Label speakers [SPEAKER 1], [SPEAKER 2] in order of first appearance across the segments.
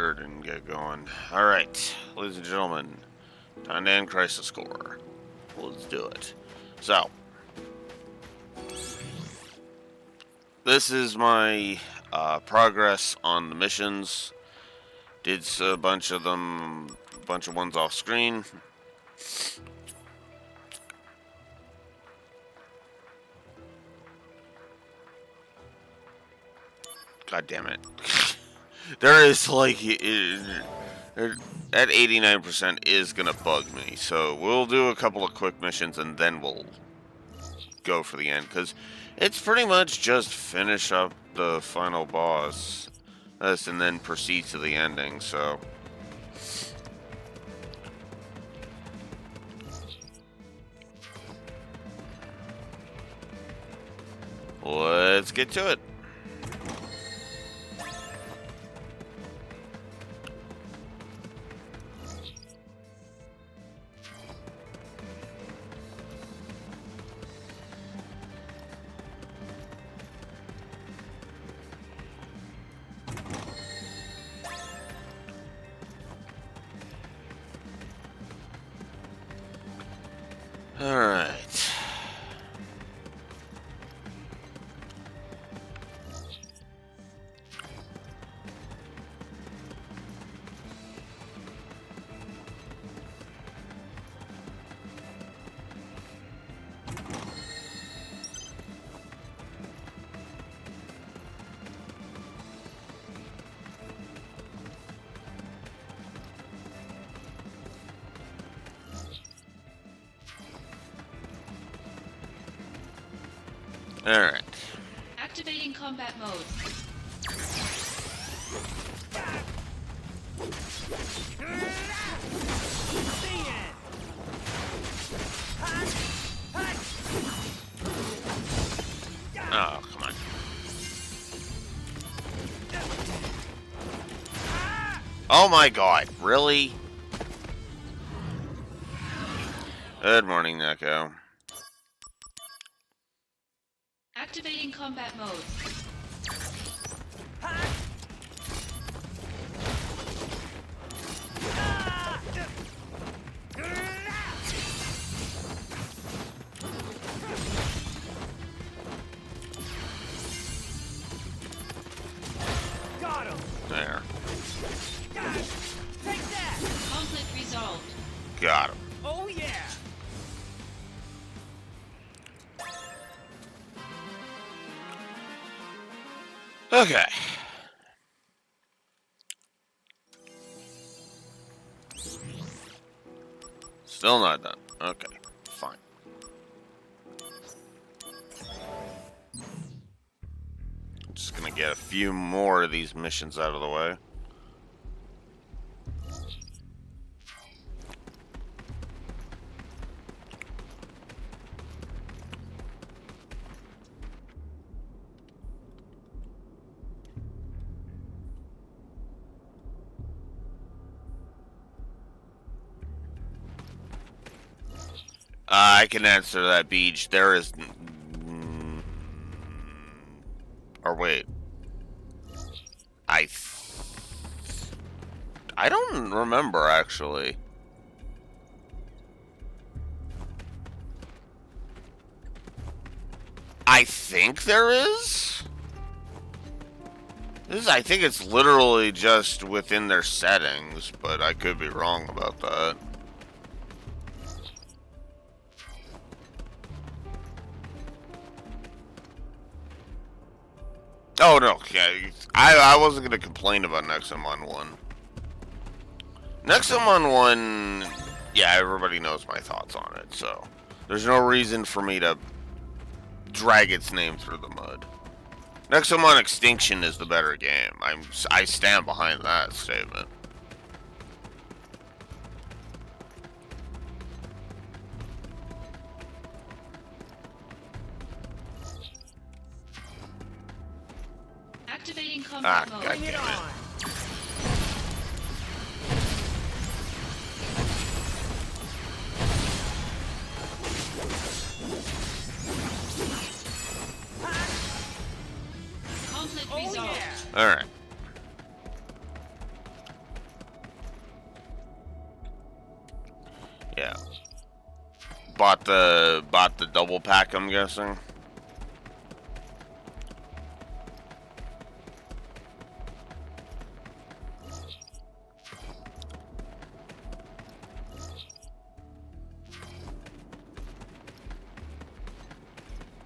[SPEAKER 1] remaster didn't get going. Alright, ladies and gentlemen, time to end Crisis Core. Let's do it. So, this is my progress on the missions. Did a bunch of them, a bunch of ones off screen. God damn it. There is like, at 89% is gonna bug me. So we'll do a couple of quick missions and then we'll go for the end. Because it's pretty much just finish up the final boss. And then proceed to the ending, so. Let's get to it. Alright. Alright.
[SPEAKER 2] Activating combat mode.
[SPEAKER 1] Oh, come on. Oh my god, really? Good morning, Neko.
[SPEAKER 2] Activating combat mode.
[SPEAKER 3] Got him.
[SPEAKER 1] There.
[SPEAKER 3] Take that.
[SPEAKER 2] Conflict resolved.
[SPEAKER 1] Got him.
[SPEAKER 3] Oh yeah.
[SPEAKER 1] Okay. Still not done. Okay, fine. I'm just gonna get a few more of these missions out of the way. I can answer that, Beach. There is... Or wait. I don't remember, actually. I think there is? I think it's literally just within their settings, but I could be wrong about that. Oh no, yeah, I wasn't gonna complain about Nexomon 1. Nexomon 1, yeah, everybody knows my thoughts on it, so there's no reason for me to drag its name through the mud. Nexomon Extinction is the better game. I stand behind that statement.
[SPEAKER 2] Activating combat mode.
[SPEAKER 1] God damn it.
[SPEAKER 2] Conflict resolved.
[SPEAKER 1] Alright. Yeah. Bought the double pack, I'm guessing.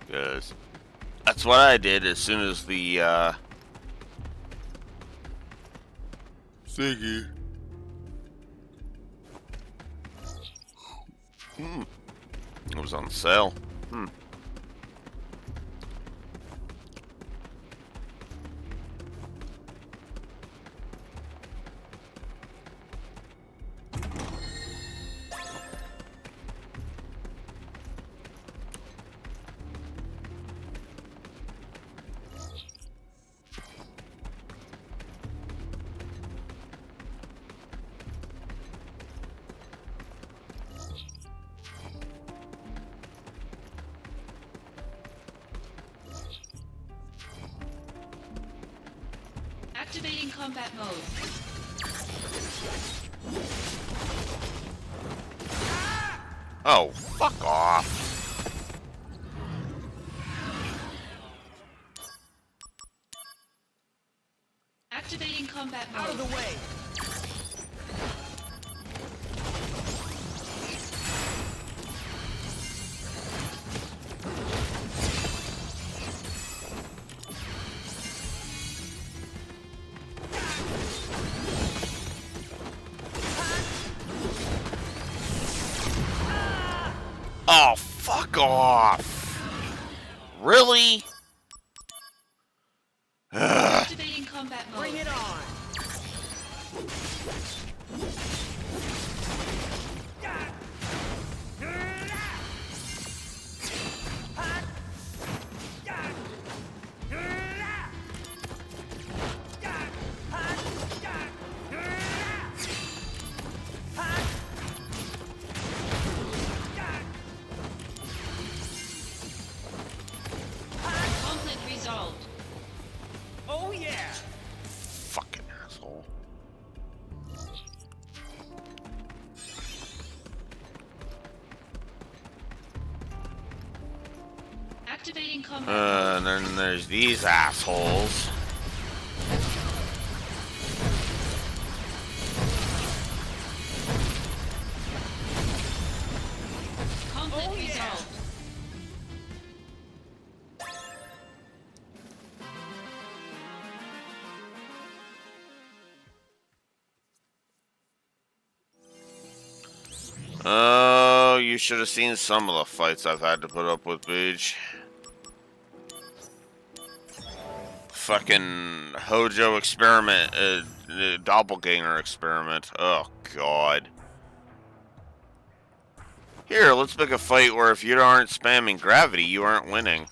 [SPEAKER 1] Because that's what I did as soon as the thingy. It was on sale.
[SPEAKER 2] Activating combat mode.
[SPEAKER 1] Oh, fuck off.
[SPEAKER 2] Activating combat mode.
[SPEAKER 3] Out of the way.
[SPEAKER 1] Oh, fuck off. Really?
[SPEAKER 2] Activating combat mode.
[SPEAKER 3] Bring it on.
[SPEAKER 2] Conflict resolved.
[SPEAKER 3] Oh yeah.
[SPEAKER 1] Fucking asshole.
[SPEAKER 2] Activating combat mode.
[SPEAKER 1] And then there's these assholes.
[SPEAKER 2] Conflict
[SPEAKER 3] Oh, yeah.
[SPEAKER 2] resolved.
[SPEAKER 1] Oh, you should have seen some of the fights I've had to put up with, Beach. Fucking Hojo experiment, doppelganger experiment. Oh, God. Here, let's make a fight where if you aren't spamming gravity, you aren't winning.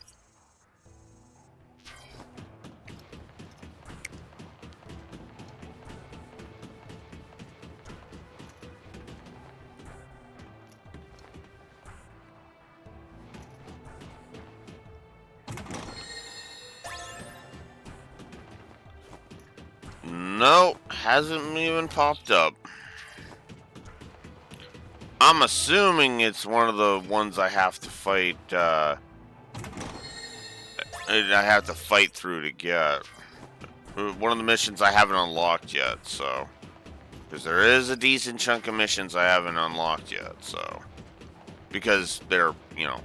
[SPEAKER 1] No, hasn't even popped up. I'm assuming it's one of the ones I have to fight, I have to fight through to get. One of the missions I haven't unlocked yet, so. Because there is a decent chunk of missions I haven't unlocked yet, so. Because they're, you know,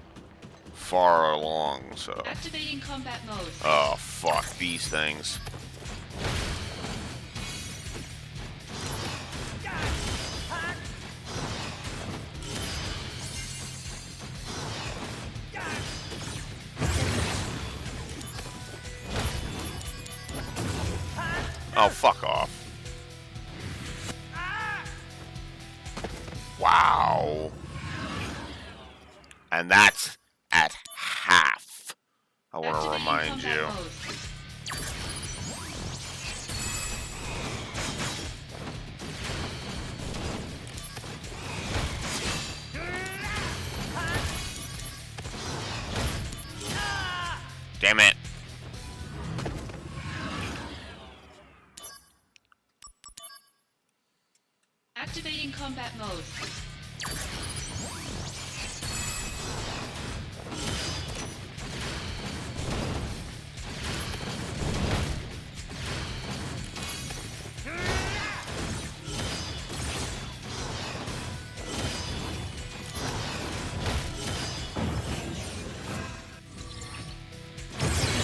[SPEAKER 1] far along, so.
[SPEAKER 2] Activating combat mode.
[SPEAKER 1] Oh, fuck these things. Oh, fuck off. Wow. And that's at half. I want to
[SPEAKER 2] Activating
[SPEAKER 1] remind
[SPEAKER 2] combat
[SPEAKER 1] you.
[SPEAKER 2] mode.
[SPEAKER 1] Damn it.
[SPEAKER 2] Activating combat mode.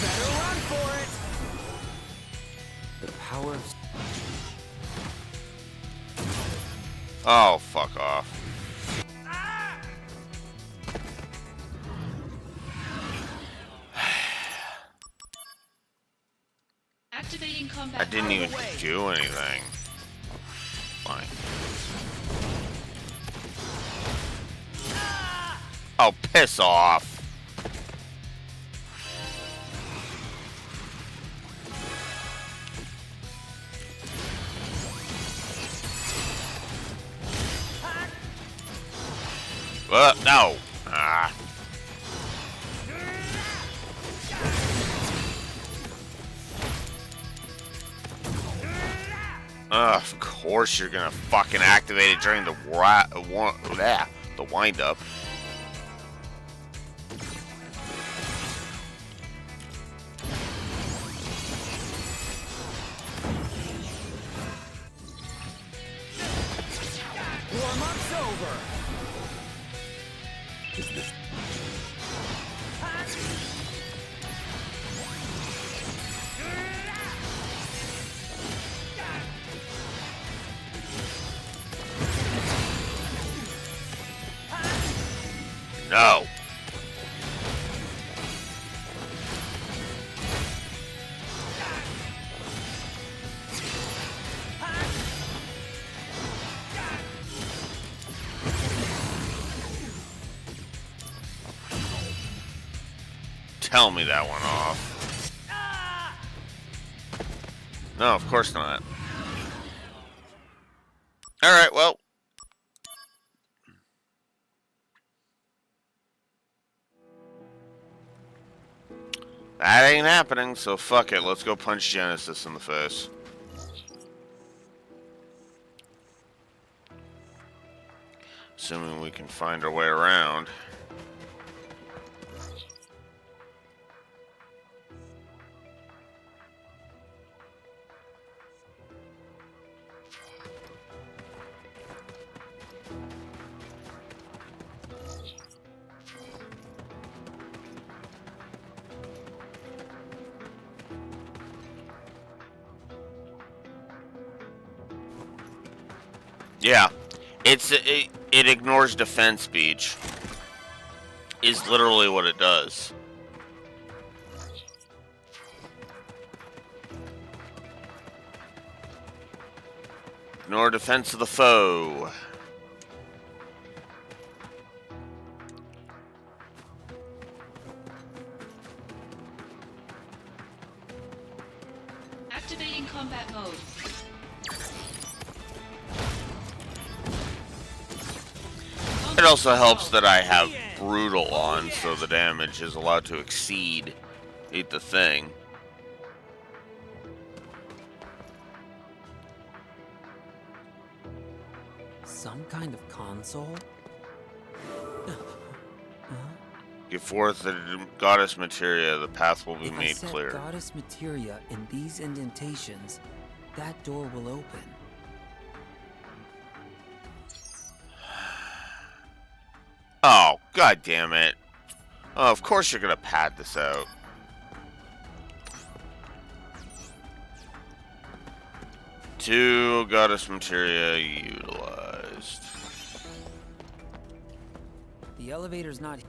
[SPEAKER 3] Better run for it. The power of
[SPEAKER 1] Oh, fuck off.
[SPEAKER 2] Activating combat
[SPEAKER 1] I didn't
[SPEAKER 2] mode.
[SPEAKER 1] even do anything. Fine. Oh, piss off. No. Ah. Of course you're gonna fucking activate it during the the wind up.
[SPEAKER 3] warm-up's over.
[SPEAKER 1] No. Tell me that went off. No, of course not. Alright, well. That ain't happening, so fuck it. Let's go punch Genesis in the face. Assuming we can find our way around. Yeah, it ignores defense speech. Is literally what it does. Ignore defense of the foe.
[SPEAKER 2] Activating combat mode.
[SPEAKER 1] It also helps that I have brutal on, so the damage is allowed to exceed the thing.
[SPEAKER 3] Some kind of console?
[SPEAKER 1] Give forth the goddess materia, the path will be
[SPEAKER 3] If I
[SPEAKER 1] made
[SPEAKER 3] set
[SPEAKER 1] clear.
[SPEAKER 3] goddess materia in these indentations, that door will open.
[SPEAKER 1] Oh, god damn it. Oh, of course you're gonna pad this out. Two goddess materia utilized.
[SPEAKER 3] The elevator's not.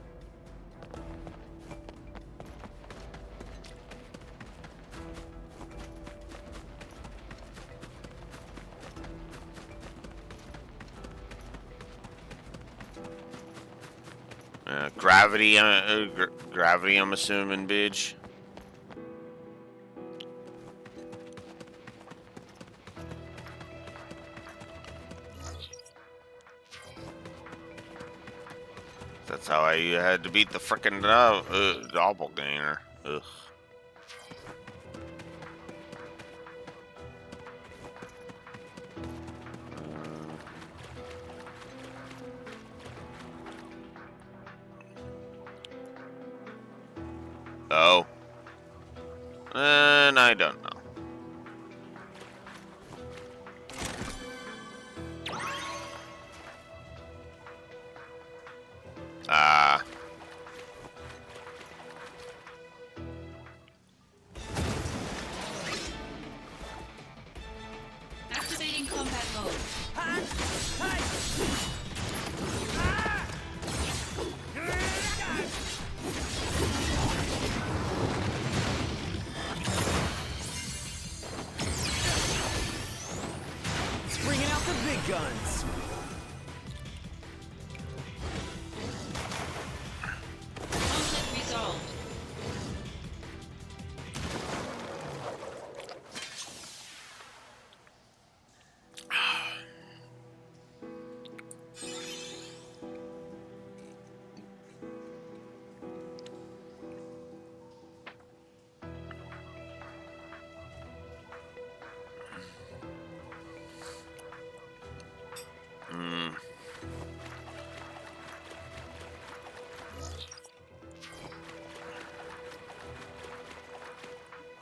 [SPEAKER 1] Gravity, gravity, I'm assuming, bitch. That's how I had to beat the frickin' doppelganger. Ugh. I don't know. Ah.
[SPEAKER 2] Activating combat mode.
[SPEAKER 4] Bringing out the big guns.
[SPEAKER 2] Conflict resolved.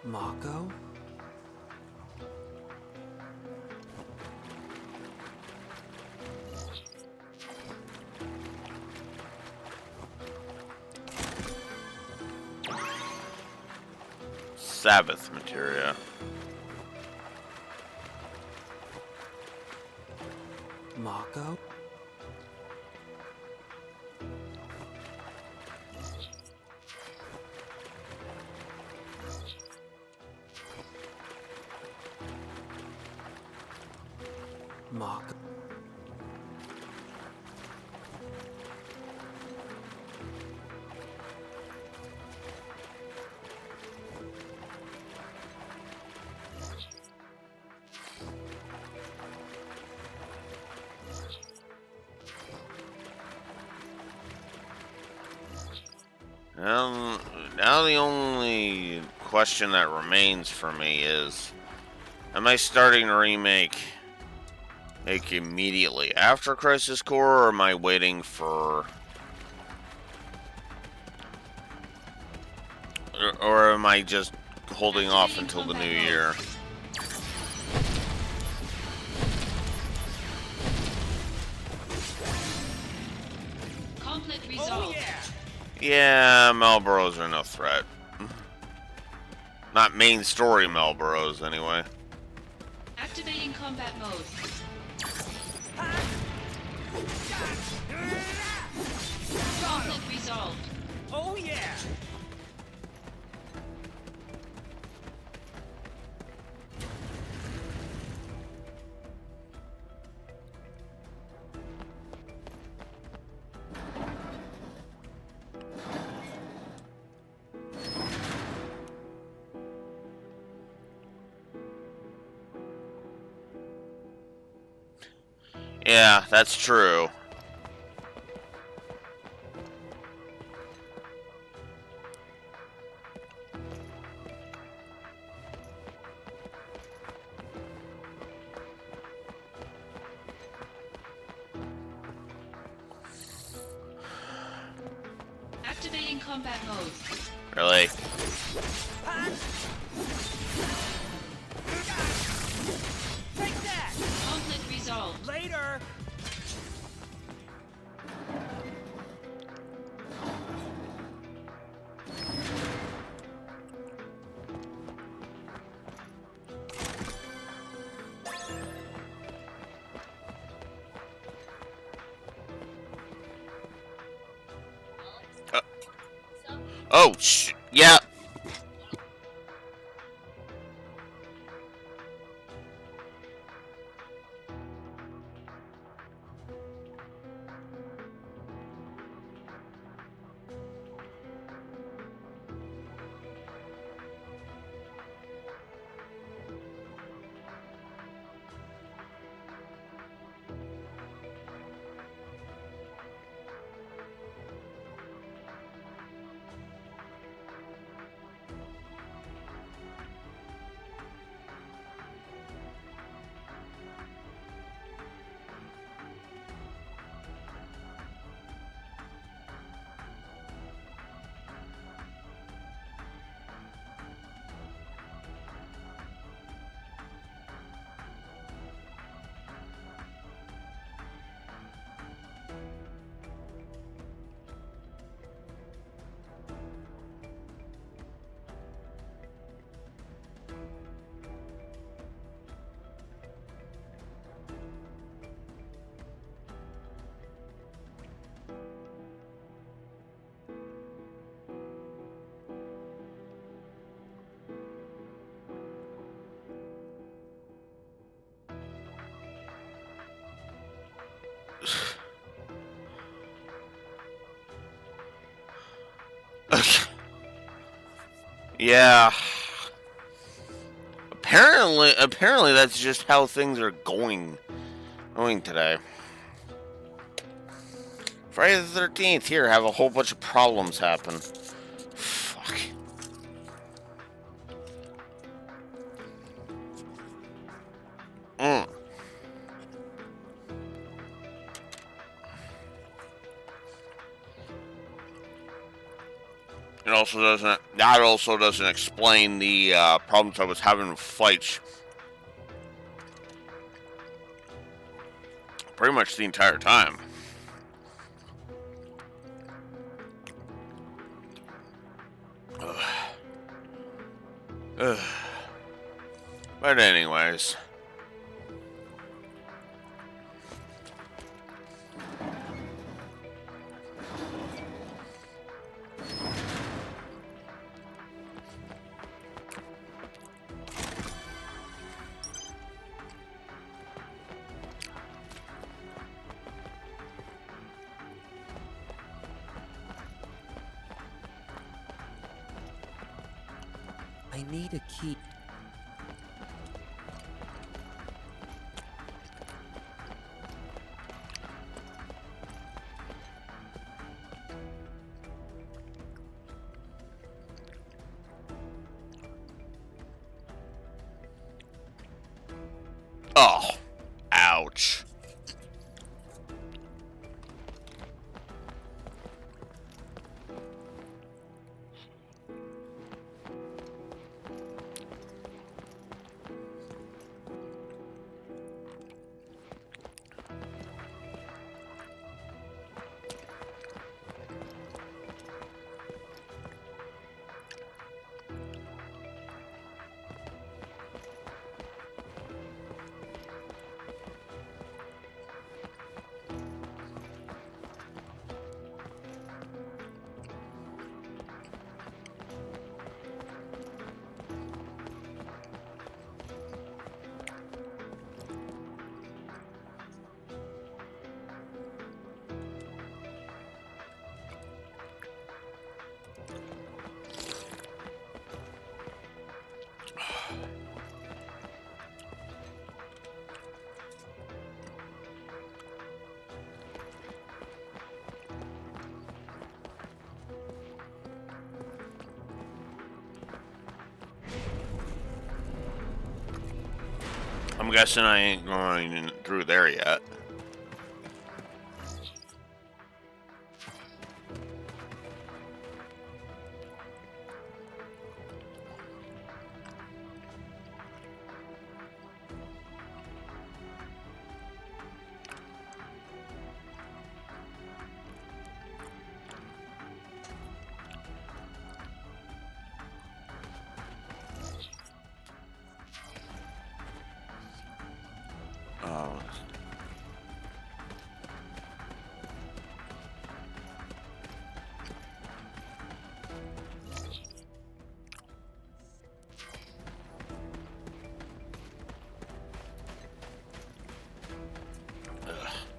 [SPEAKER 3] Mako?
[SPEAKER 1] Sabbath materia.
[SPEAKER 3] Mako? Mako?
[SPEAKER 1] Now the only question that remains for me is, am I starting to remake like immediately after Crisis Core, or am I waiting for, or am I just holding off until the new year?
[SPEAKER 2] Conflict resolved.
[SPEAKER 1] Yeah, Malboros are no threat. Not main story Malboros, anyway.
[SPEAKER 2] Activating combat mode. Conflict resolved.
[SPEAKER 4] Oh yeah.
[SPEAKER 1] Yeah, that's true.
[SPEAKER 2] Activating combat mode.
[SPEAKER 1] Really?
[SPEAKER 4] Take that.
[SPEAKER 2] Conflict resolved.
[SPEAKER 4] Later.
[SPEAKER 1] Oh, yeah. Yeah. Apparently that's just how things are going today. Friday the 13th, here, have a whole bunch of problems happen. Fuck. Mm. That also doesn't explain the problems I was having with flights pretty much the entire time. Ugh. But anyways.
[SPEAKER 3] I need a key.
[SPEAKER 1] Oh. Ouch. I'm guessing I ain't going through there yet. Oh.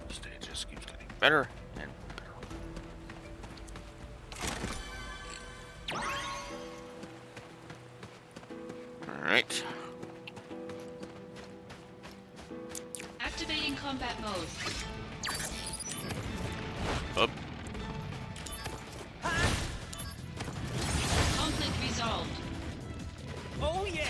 [SPEAKER 1] This day just keeps getting better and better. Alright.
[SPEAKER 2] Activating combat mode.
[SPEAKER 1] Up.
[SPEAKER 2] Conflict resolved.
[SPEAKER 4] Oh yeah!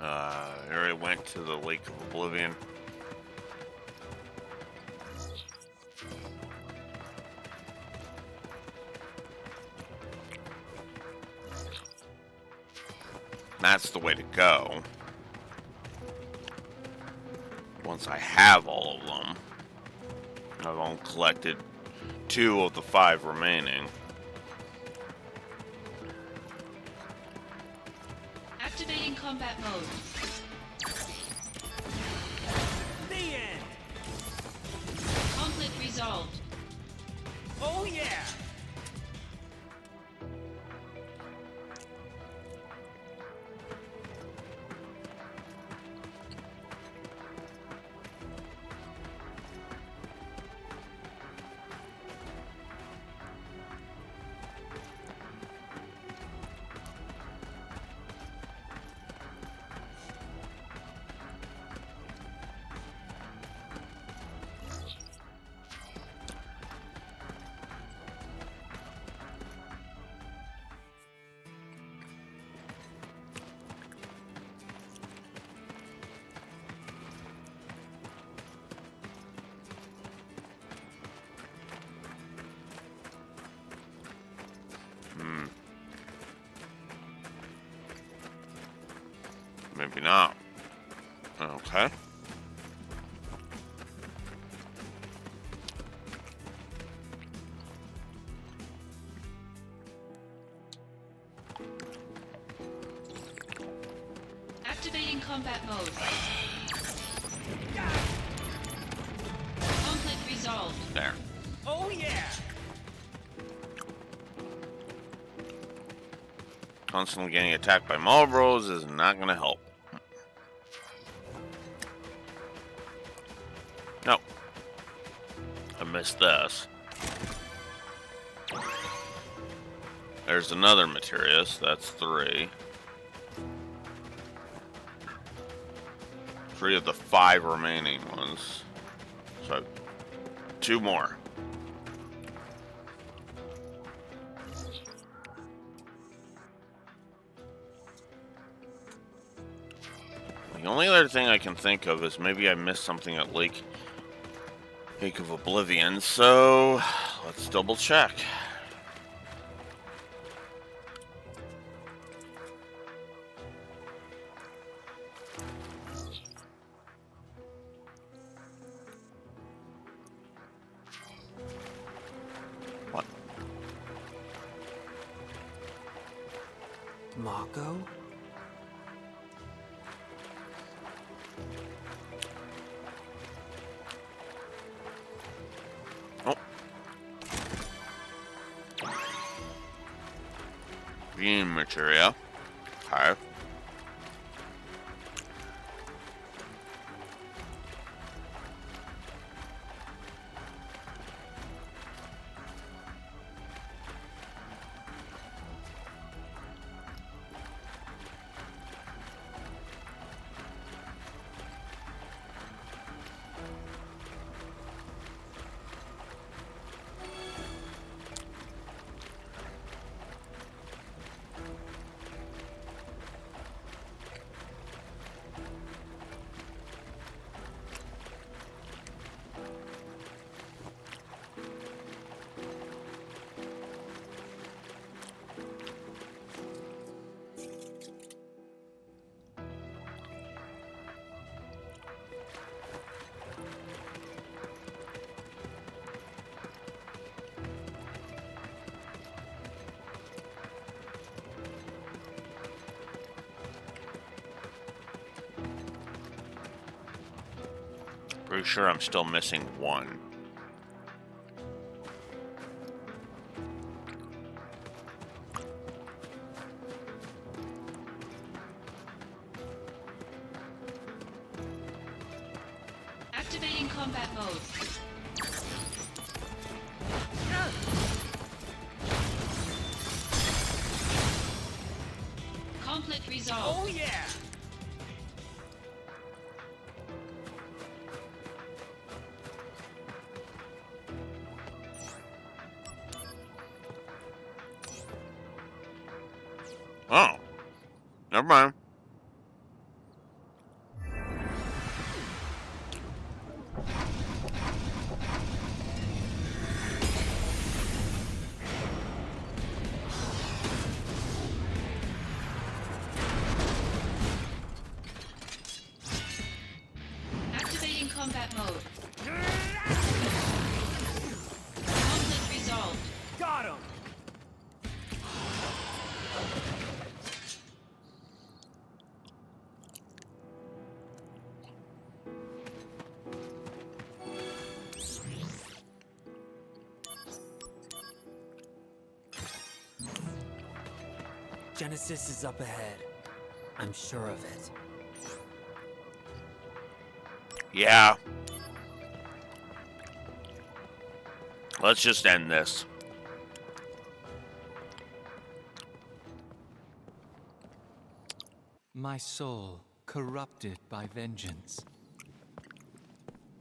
[SPEAKER 1] I already went to the Lake of Oblivion. That's the way to go. Once I have all of them. I've only collected 2 of the 5 remaining.
[SPEAKER 2] Activating combat mode.
[SPEAKER 4] The end.
[SPEAKER 2] Conflict resolved.
[SPEAKER 4] Oh yeah.
[SPEAKER 1] Maybe not. Okay.
[SPEAKER 2] Activating combat mode. Conflict resolved.
[SPEAKER 1] There.
[SPEAKER 4] Oh yeah.
[SPEAKER 1] Constantly getting attacked by Marlboros is not going to help. No. I missed this. There's another Materius. That's 3. 3 of the 5 remaining ones. So, 2 more. The only other thing I can think of is maybe I missed something at Lake of Oblivion, so let's double check. What?
[SPEAKER 3] Mako?
[SPEAKER 1] Oh. Beam material. Okay. Pretty sure I'm still missing 1.
[SPEAKER 2] Activating combat mode. Conflict resolved.
[SPEAKER 4] Oh yeah.
[SPEAKER 1] Oh. Never mind.
[SPEAKER 3] Genesis is up ahead. I'm sure of it.
[SPEAKER 1] Yeah. Let's just end this.
[SPEAKER 5] My soul, corrupted by vengeance,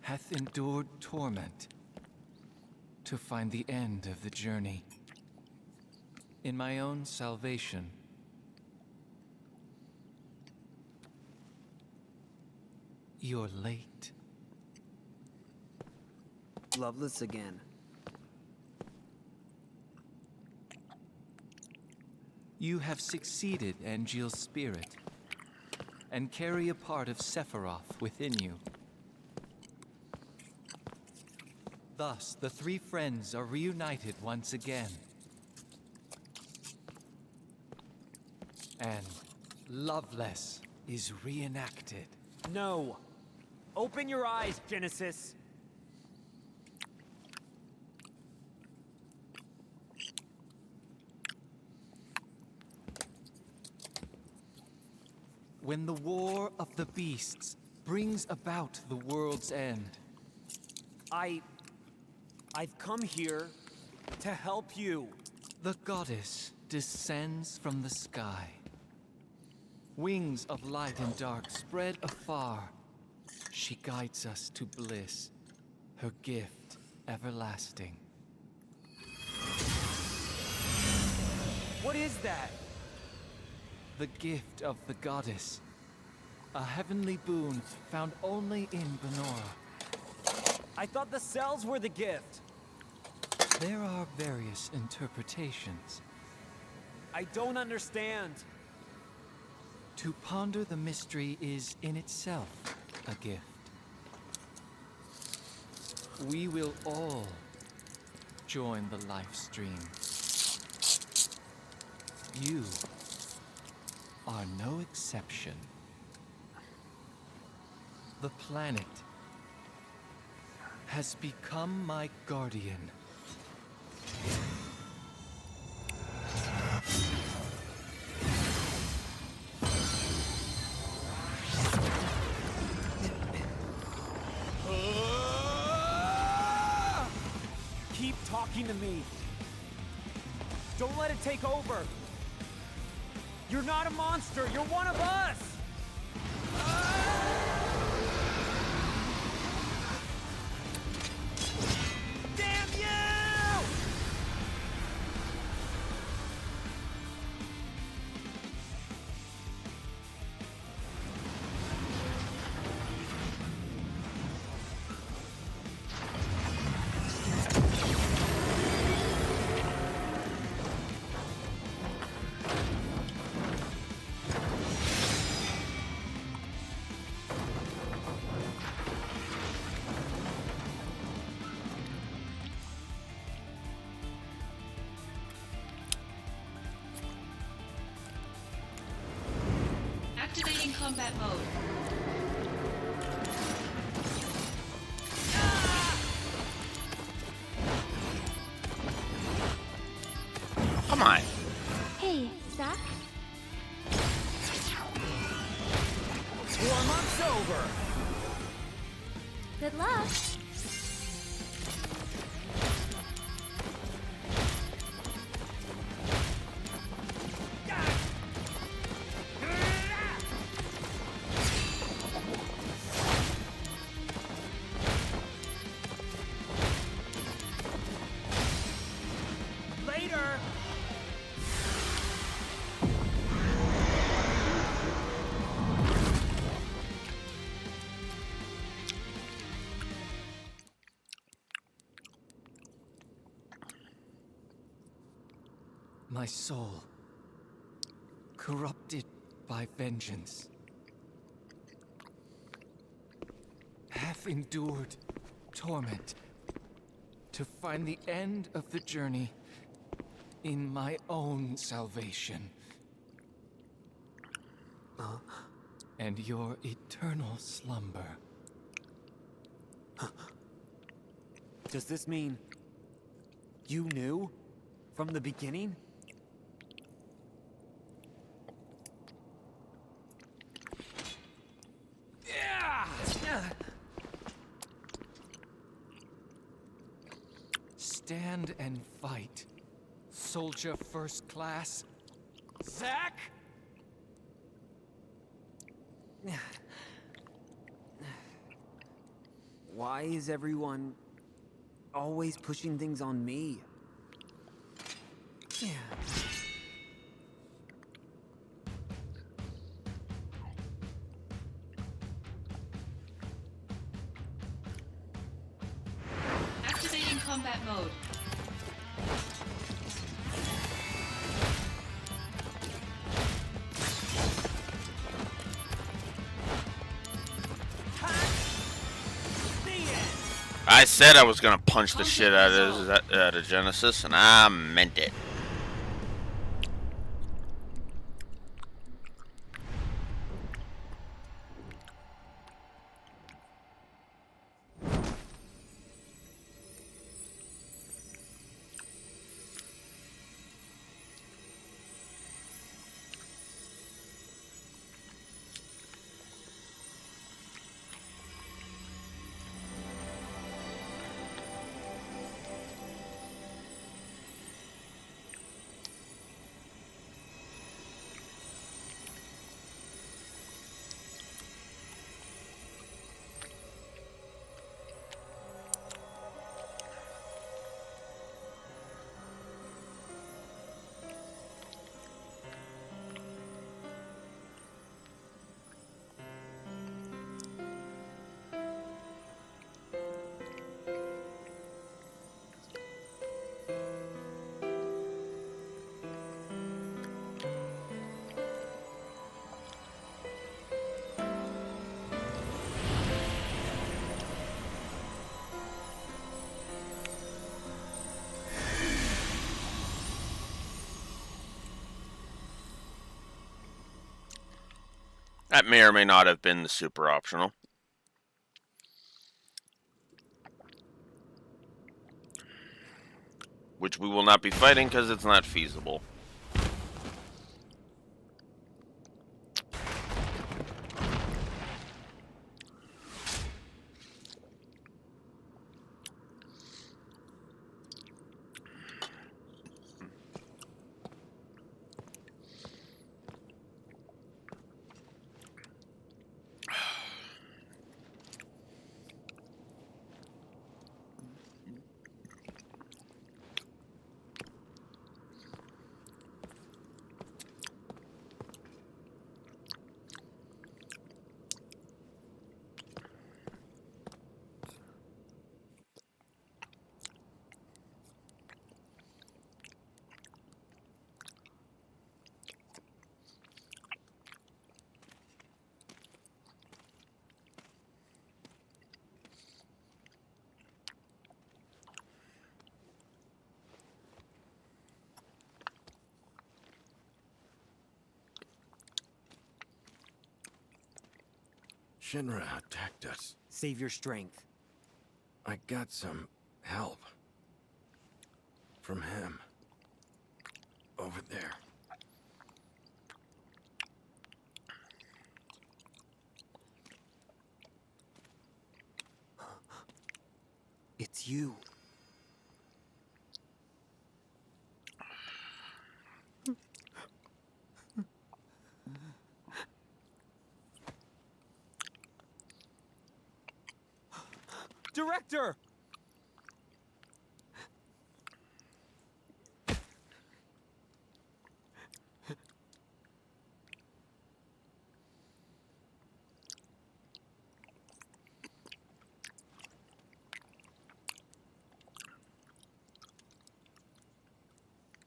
[SPEAKER 5] hath endured torment to find the end of the journey. In my own salvation, you're late.
[SPEAKER 3] Loveless again.
[SPEAKER 5] You have succeeded, Angeal's spirit, and carry a part of Sephiroth within you. Thus, the three friends are reunited once again. And Loveless is reenacted.
[SPEAKER 4] No. Open your eyes, Genesis.
[SPEAKER 5] When the war of the beasts brings about the world's end,
[SPEAKER 4] I've come here to help you.
[SPEAKER 5] the goddess descends from the sky. Wings of light and dark spread afar. She guides us to bliss, her gift everlasting.
[SPEAKER 4] What is that?
[SPEAKER 5] The gift of the goddess. A heavenly boon found only in Benora.
[SPEAKER 4] I thought the cells were the gift.
[SPEAKER 5] There are various interpretations.
[SPEAKER 4] I don't understand.
[SPEAKER 5] To ponder the mystery is in itself a gift. We will all join the life stream. You are no exception. The planet has become my guardian.
[SPEAKER 4] Keep talking to me. Don't let it take over. You're not a monster. You're one of us. Damn you!
[SPEAKER 2] Activating combat mode.
[SPEAKER 1] Come on.
[SPEAKER 6] Hey, Zach?
[SPEAKER 4] Warm-up's over.
[SPEAKER 6] Good luck.
[SPEAKER 4] Later.
[SPEAKER 5] My soul, corrupted by vengeance, hath endured torment to find the end of the journey in my own salvation. And your eternal slumber.
[SPEAKER 4] Does this mean you knew from the beginning?
[SPEAKER 5] stand and fight. Soldier first class.
[SPEAKER 4] Zack?
[SPEAKER 3] Why is everyone always pushing things on me? Yeah.
[SPEAKER 2] Activating combat mode.
[SPEAKER 1] I said I was gonna punch the shit out of Genesis, and I meant it. That may or may not have been the super optional. Which we will not be fighting because it's not feasible.
[SPEAKER 7] Shinra attacked us.
[SPEAKER 3] Save your strength.
[SPEAKER 7] I got some help. From him. Over there.
[SPEAKER 3] It's you.
[SPEAKER 4] Director!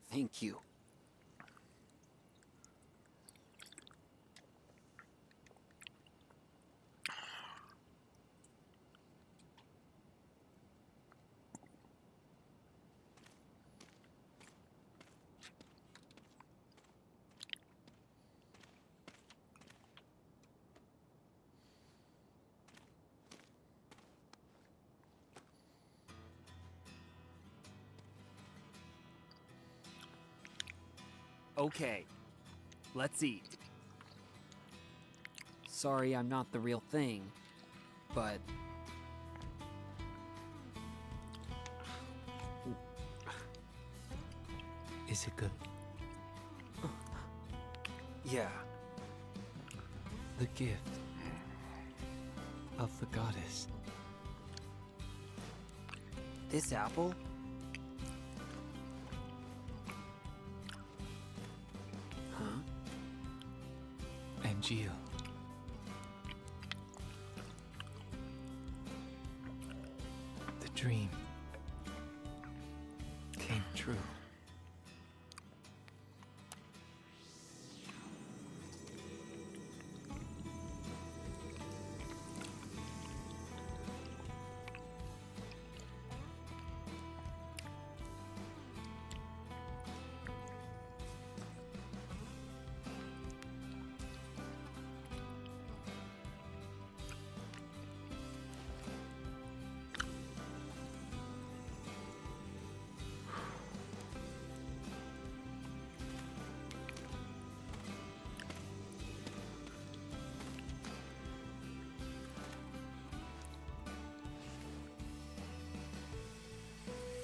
[SPEAKER 3] Thank you. Okay, let's eat. Sorry I'm not the real thing, but...
[SPEAKER 5] Is it good?
[SPEAKER 3] Yeah.
[SPEAKER 5] The gift of the goddess.
[SPEAKER 3] This apple? Huh?
[SPEAKER 5] And Jill. The dream came true.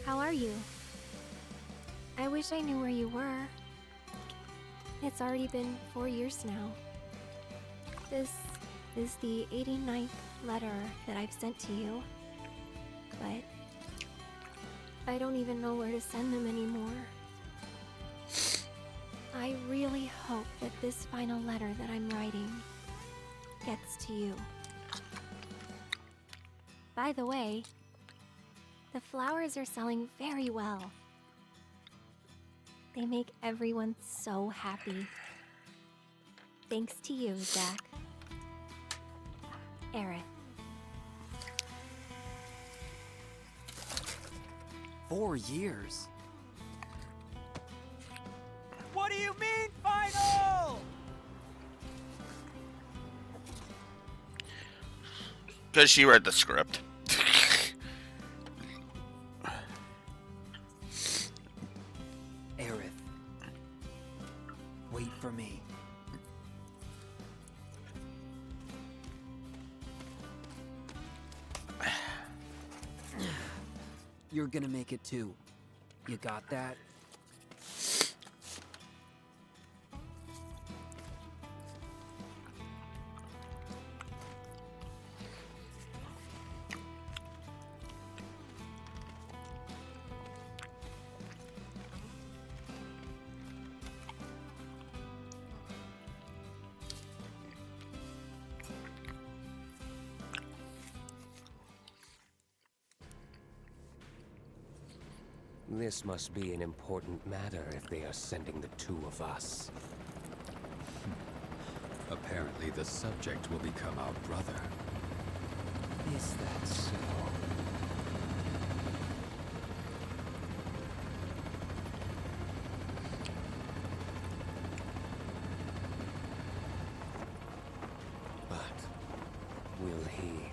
[SPEAKER 6] How are you? I wish I knew where you were. It's already been 4 years now. This is the 89th letter that I've sent to you. But I don't even know where to send them anymore. I really hope that this final letter that I'm writing gets to you. By the way, the flowers are selling very well. They make everyone so happy. Thanks to you, Zach. Aerith.
[SPEAKER 3] 4 years?
[SPEAKER 4] What do you mean, final?
[SPEAKER 1] Because she read the script.
[SPEAKER 3] Aerith. Wait for me. You're gonna make it too. You got that?
[SPEAKER 8] This must be an important matter if they are sending the two of us.
[SPEAKER 9] Apparently the subject will become our brother.
[SPEAKER 8] Is that so? But will he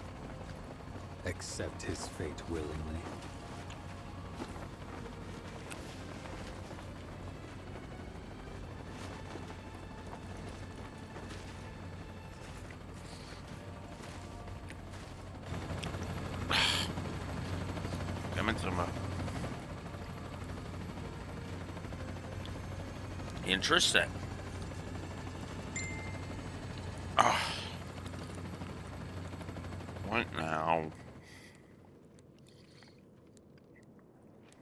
[SPEAKER 9] Accept his fate willingly.
[SPEAKER 1] Interesting. Ah. What now?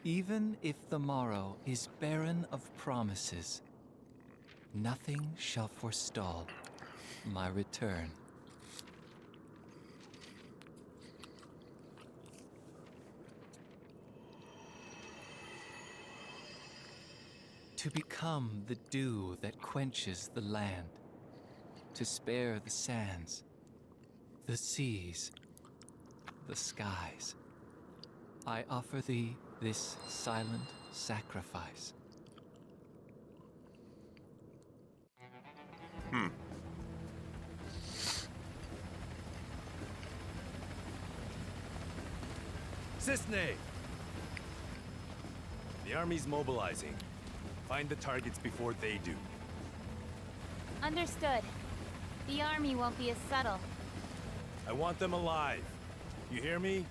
[SPEAKER 5] Even if the morrow is barren of promises, nothing shall forestall my return. To become the dew that quenches the land, to spare the sands, the seas, the skies, I offer thee this silent sacrifice.
[SPEAKER 10] Cisne! The army's mobilizing. Find the targets before they do.
[SPEAKER 6] Understood. The army won't be as subtle.
[SPEAKER 10] I want them alive. You hear me?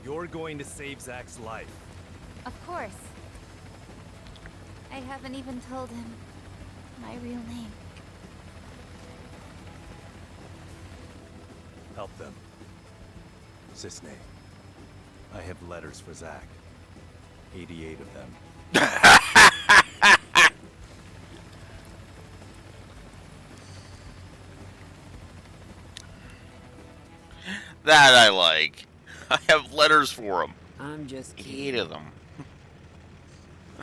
[SPEAKER 10] You're going to save Zach's life.
[SPEAKER 6] Of course. I haven't even told him my real name.
[SPEAKER 10] Help them. Cisne, I have letters for Zack. 88 of them.
[SPEAKER 1] That I like. I have letters for him.
[SPEAKER 3] I'm just
[SPEAKER 1] 8
[SPEAKER 3] kidding.
[SPEAKER 1] of them.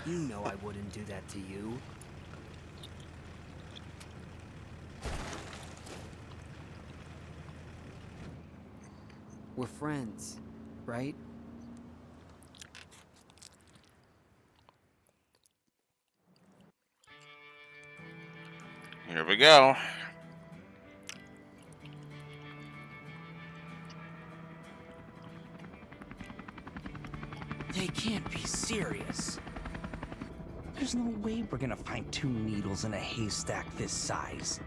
[SPEAKER 3] You know I wouldn't do that to you. We're friends, right?
[SPEAKER 1] Here we go.
[SPEAKER 11] They can't be serious. There's no way we're gonna find 2 needles in a haystack this size.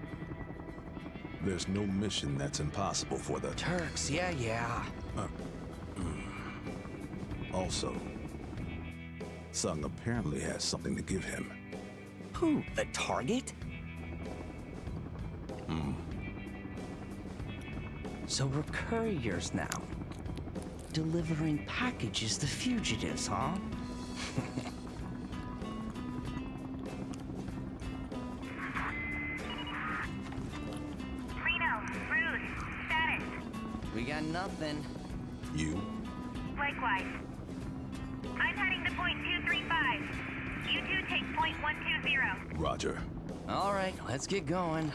[SPEAKER 12] There's no mission that's impossible for the
[SPEAKER 11] Turks, yeah.
[SPEAKER 12] Also, Sung apparently has something to give him.
[SPEAKER 11] Who? The target? So we're couriers now. Delivering packages to fugitives, huh?
[SPEAKER 13] Reno, Bruce, status.
[SPEAKER 11] We got nothing.
[SPEAKER 12] You?
[SPEAKER 13] Likewise. I'm heading to point 235. You two take point 120.
[SPEAKER 12] Roger.
[SPEAKER 11] All right, let's get going.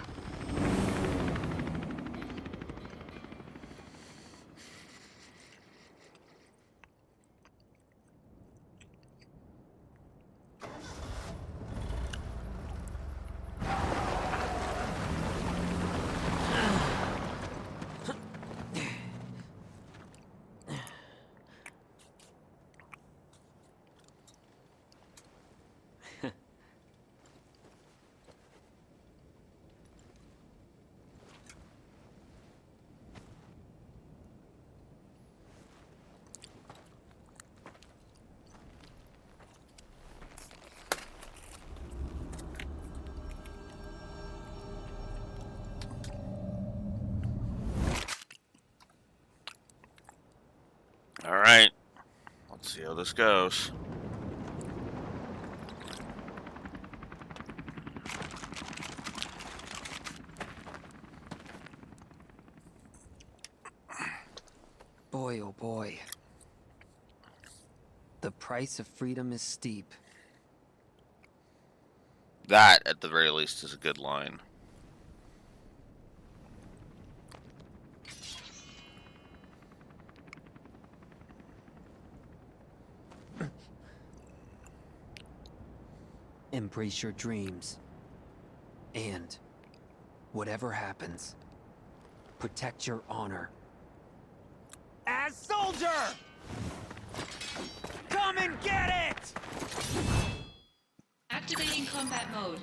[SPEAKER 1] Alright. Let's see how this goes.
[SPEAKER 3] Boy, oh boy. The price of freedom is steep.
[SPEAKER 1] That, at the very least, is a good line.
[SPEAKER 3] Embrace your dreams. And, whatever happens, protect your honor.
[SPEAKER 4] As soldier! Come and get it!
[SPEAKER 2] Activating combat mode.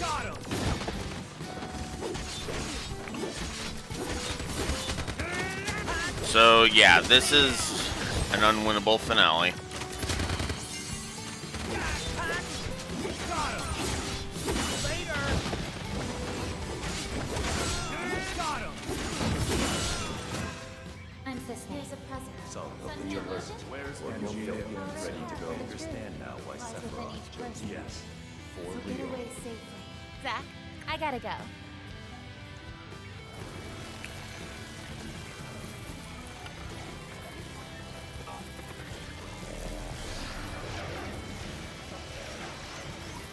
[SPEAKER 4] Got him!
[SPEAKER 1] So, yeah, this is an unwinnable finale.
[SPEAKER 4] Got him! Later! Got him!
[SPEAKER 6] I'm Cisne. Here's a present.
[SPEAKER 10] Some of the universe. Where's energy? Ready to go. Understand now why Sephiroth. Yes. For
[SPEAKER 6] So get
[SPEAKER 10] real.
[SPEAKER 6] away safely. Zack, I gotta go.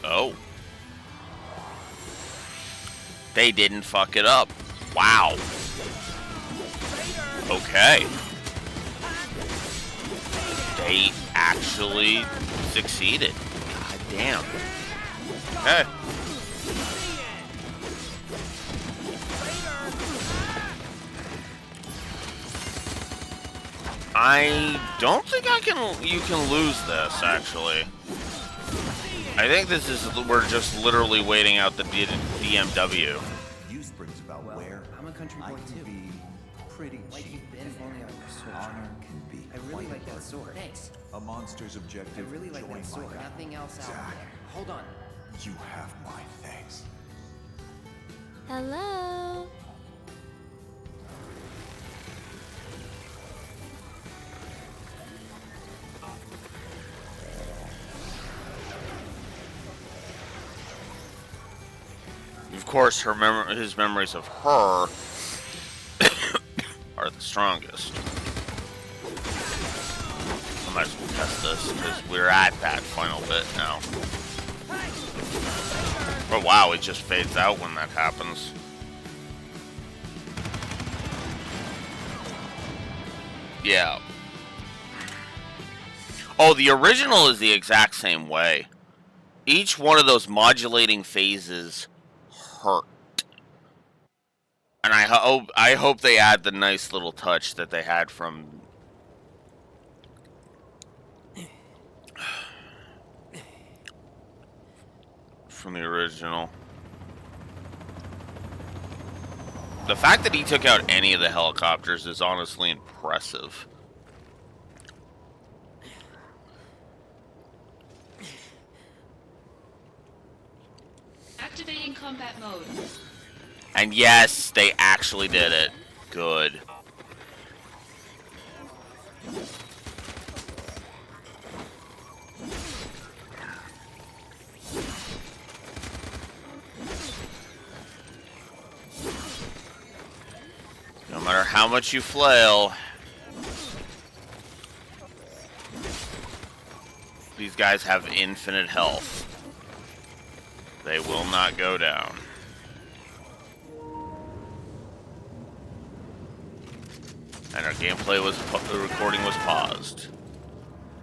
[SPEAKER 1] Oh. They didn't fuck it up. Wow. Okay. I actually succeeded. God damn. Okay. I don't think you can lose this, actually. I think this is, we're just literally waiting out the DMW.
[SPEAKER 14] Use brings about where
[SPEAKER 3] I'm a country boy too.
[SPEAKER 14] be pretty
[SPEAKER 3] Like
[SPEAKER 14] cheap.
[SPEAKER 3] you've been if only on your sword.
[SPEAKER 14] Honor can be
[SPEAKER 3] I really
[SPEAKER 14] quite
[SPEAKER 3] like that
[SPEAKER 14] important.
[SPEAKER 3] sword. Thanks.
[SPEAKER 14] A monster's
[SPEAKER 3] I
[SPEAKER 14] objective.
[SPEAKER 3] really like
[SPEAKER 14] join
[SPEAKER 3] that sword.
[SPEAKER 14] my battle.
[SPEAKER 3] Nothing else out
[SPEAKER 14] Zack,
[SPEAKER 3] there. Hold on.
[SPEAKER 14] you have my thanks.
[SPEAKER 6] Hello?
[SPEAKER 1] Of course, his memories of her are the strongest. I might as well test this, because we're at that final bit now. Oh wow, it just fades out when that happens. Yeah. Oh, the original is the exact same way. Each one of those modulating phases hurt. And I hope they add the nice little touch that they had from the original. The fact that he took out any of the helicopters is honestly impressive.
[SPEAKER 2] Activating combat mode.
[SPEAKER 1] And yes, they actually did it. Good. No matter how much you flail, these guys have infinite health. They will not go down. And our gameplay was, the recording was paused.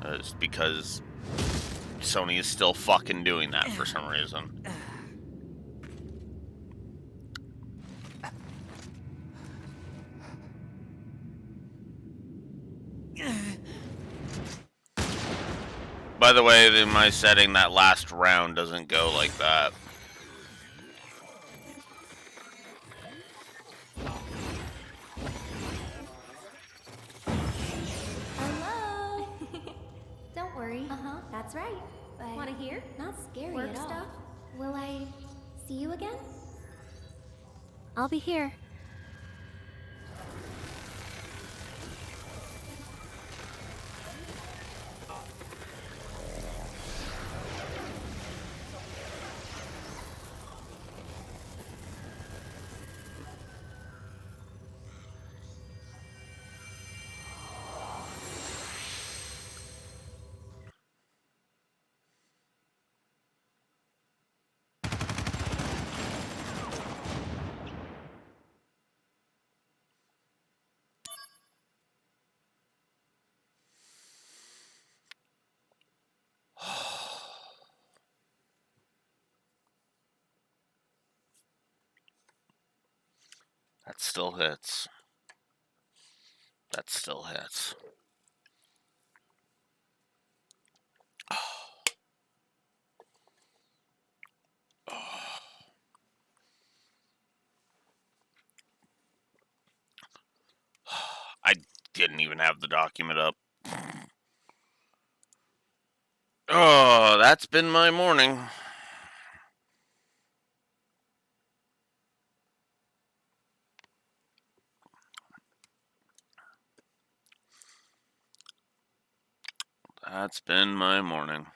[SPEAKER 1] It's because Sony is still fucking doing that for some reason. By the way, in my setting, that last round doesn't go like that.
[SPEAKER 6] Hello? Don't worry. That's right. But want to hear? Not scary
[SPEAKER 15] Work
[SPEAKER 6] at all.
[SPEAKER 15] stuff?
[SPEAKER 6] Will I see you again? I'll be here. That still hits. That still hits. I didn't even have the document up. Oh, that's been my morning. That's been my morning.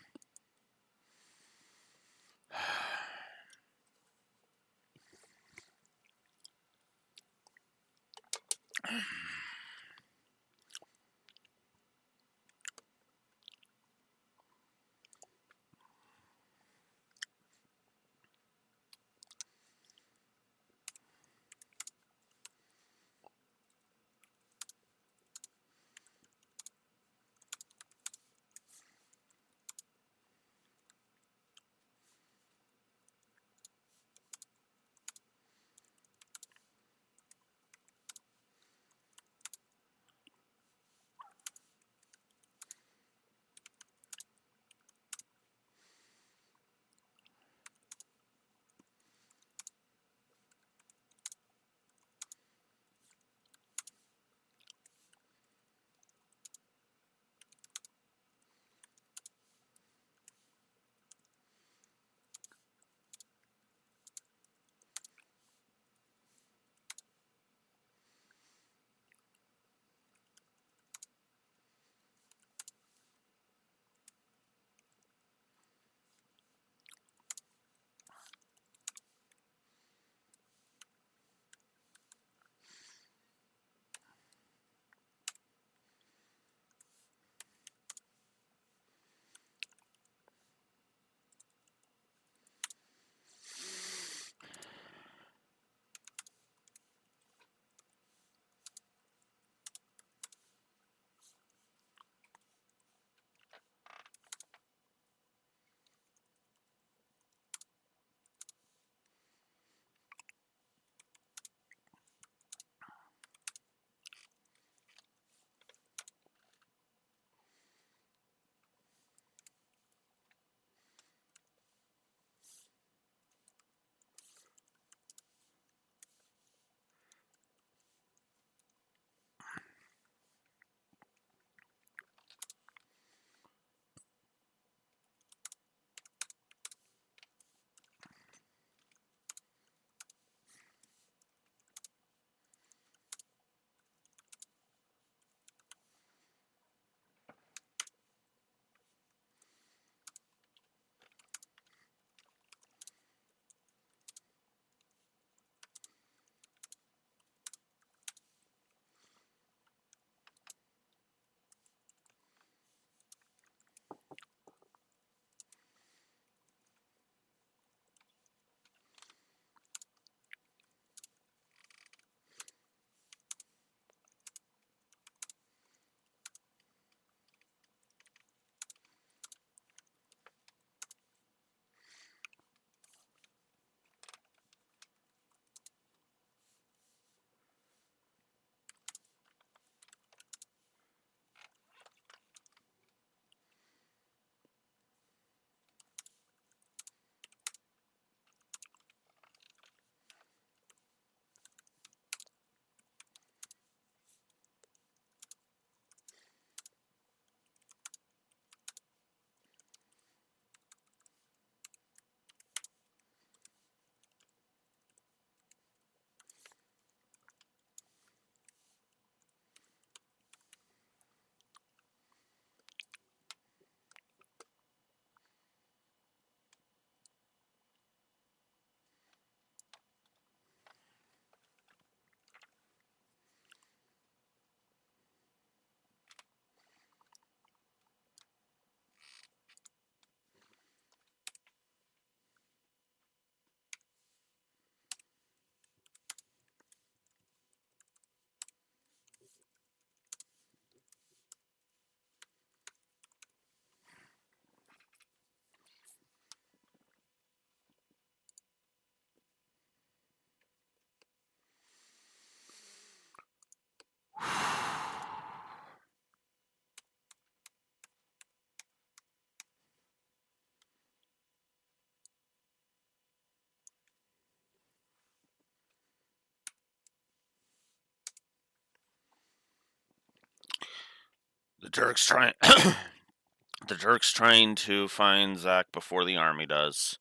[SPEAKER 1] Turk's trying. The Turk's trying to find Zack before the army does.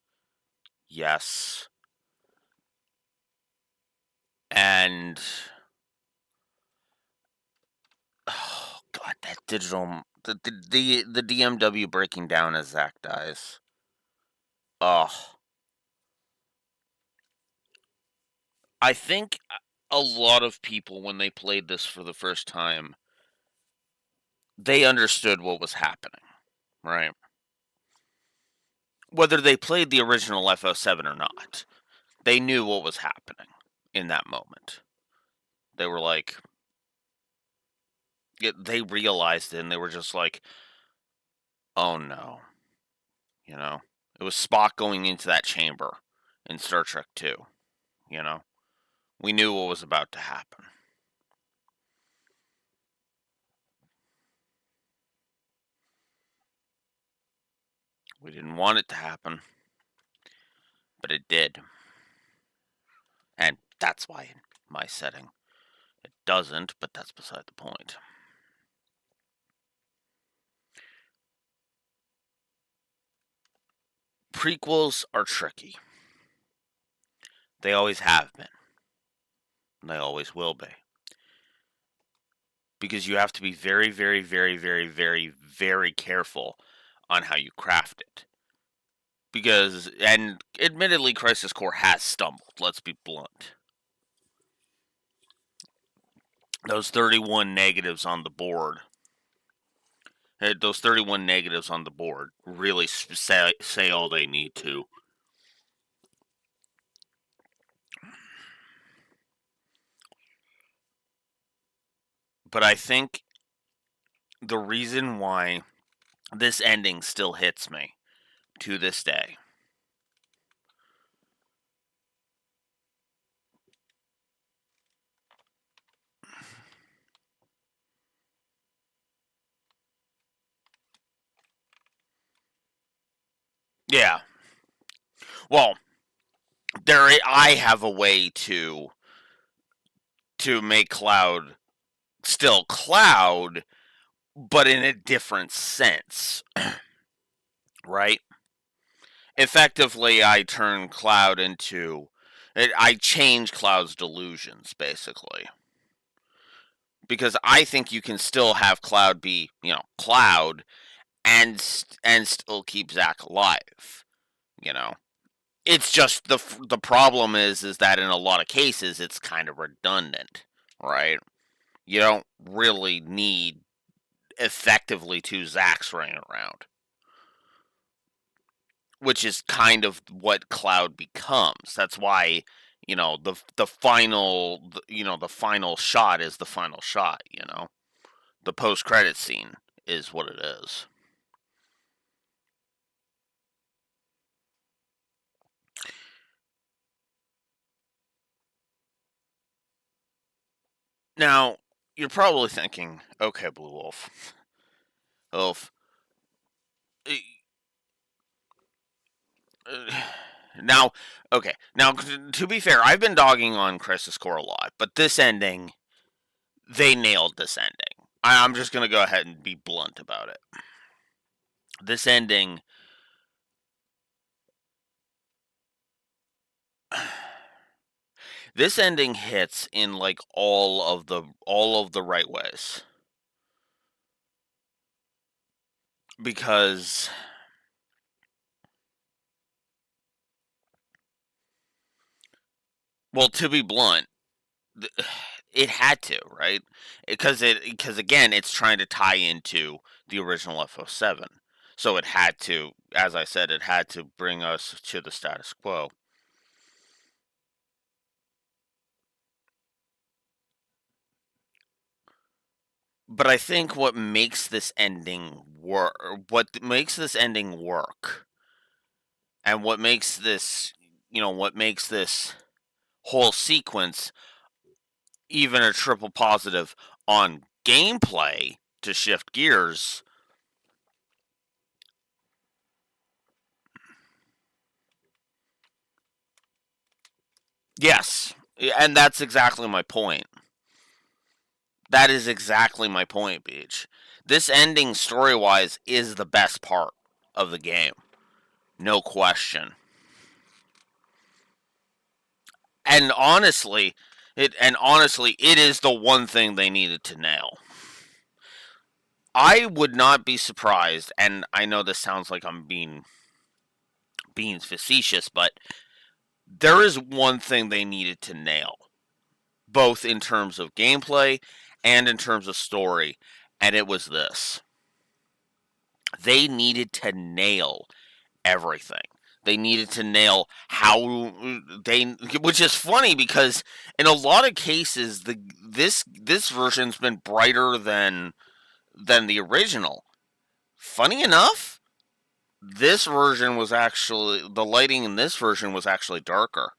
[SPEAKER 1] Yes. And oh god, that digital the DMW breaking down as Zack dies. Oh. I think a lot of people when they played this for the first time, they understood what was happening, right? Whether they played the original FO7 or not, they knew what was happening in that moment. They were like, they realized it and they were just like, oh no. You know? It was Spock going into that chamber in Star Trek 2. You know? We knew what was about to happen. We didn't want it to happen, but it did. And that's why in my setting it doesn't, but that's beside the point. Prequels are tricky. They always have been. And they always will be. Because you have to be very, very, very, very, very, very careful on how you craft it. Because, and admittedly, Crisis Core has stumbled, let's be blunt. Those 31 negatives on the board, really say all they need to. But I think the reason why this ending still hits me to this day yeah. Well, I have a way to make Cloud still Cloud, but in a different sense. Right? Effectively, I turn Cloud into... I change Cloud's delusions, basically. Because I think you can still have Cloud be, Cloud, and still keep Zack alive. It's just the problem is that in a lot of cases it's kind of redundant, right? You don't really need effectively two Zacks running around, which is kind of what Cloud becomes. That's why the final the final shot is the final shot. The post credit scene is what it is. Now, you're probably thinking, okay, Blue Wolf. Now, okay. Now, to be fair, I've been dogging on Crisis Core a lot, but this ending, they nailed this ending. I'm just going to go ahead and be blunt about it. This ending... This ending hits in like all of the right ways. Because well, to be blunt, it had to, right? Because again, it's trying to tie into the original FO7. So it had to, as I said, it had to bring us to the status quo. But I think what makes this ending work, and what makes this, what makes this whole sequence even a triple positive on gameplay to shift gears. Yes, and that's exactly my point. That is exactly my point, Beach. This ending, story-wise, is the best part of the game. No question. And honestly, it is the one thing they needed to nail. I would not be surprised, and I know this sounds like I'm being facetious, but there is one thing they needed to nail, both in terms of gameplay and in terms of story, and it was this. They needed to nail everything. They needed to nail how they, which is funny because in a lot of cases, this version's been brighter than the original. Funny enough, this version was actually, the lighting in this version was actually darker,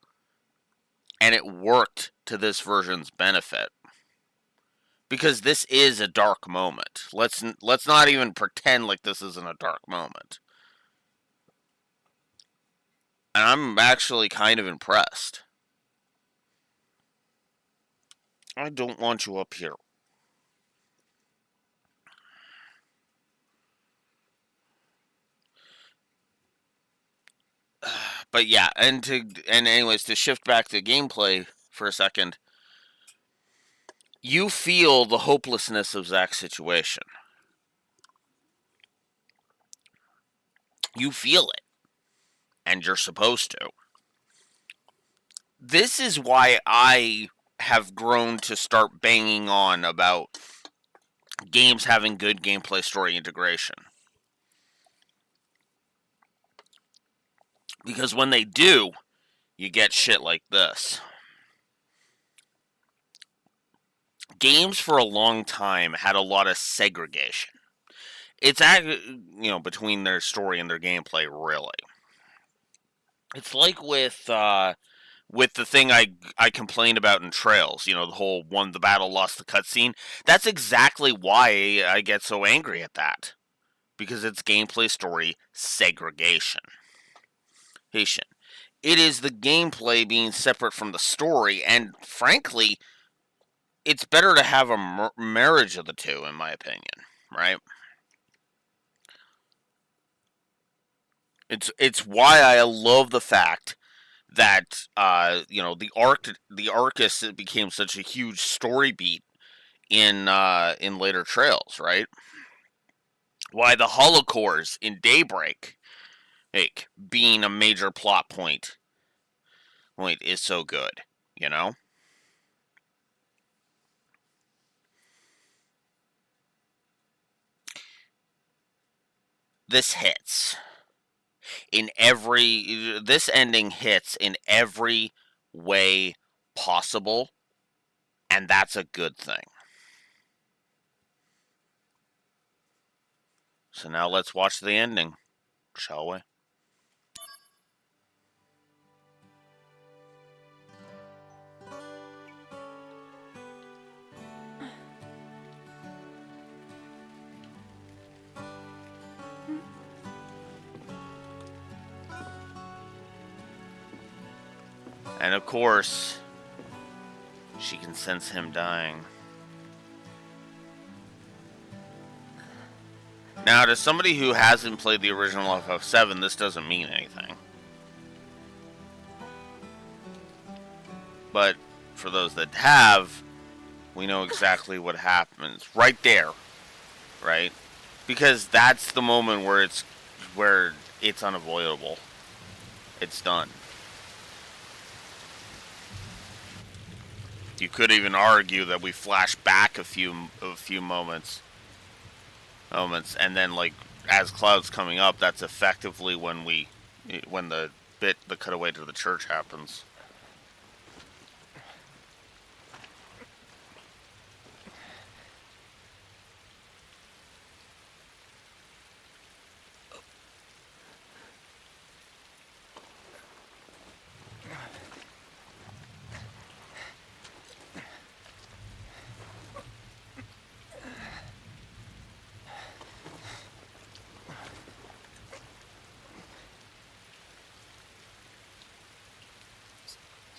[SPEAKER 1] and it worked to this version's benefit because this is a dark moment. Let's not even pretend like this isn't a dark moment. And I'm actually kind of impressed. I don't want you up here. But yeah, and anyways, to shift back to gameplay for a second, you feel the hopelessness of Zack's situation. You feel it, and you're supposed to. This is why I have grown to start banging on about games having good gameplay story integration. Because when they do, you get shit like this. Games for a long time had a lot of segregation. It's between their story and their gameplay, really. It's like with the thing I complained about in Trails, the whole won the battle, lost the cutscene. That's exactly why I get so angry at that. Because it's gameplay story segregation. It is the gameplay being separate from the story, and frankly, it's better to have a marriage of the two, in my opinion, right? It's why I love the fact that the Arcus became such a huge story beat in later Trails, right? Why the Holocores in Daybreak, being a major plot point is so good, you know? This hits this ending hits in every way possible, and that's a good thing. So now let's watch the ending, shall we? And of course, she can sense him dying. Now, to somebody who hasn't played the original FF7, this doesn't mean anything. But for those that have, we know exactly what happens right there, right? Because that's the moment where it's unavoidable. It's done. You could even argue that we flash back a few moments, and then as Cloud's coming up, that's effectively when the cutaway to the church happens.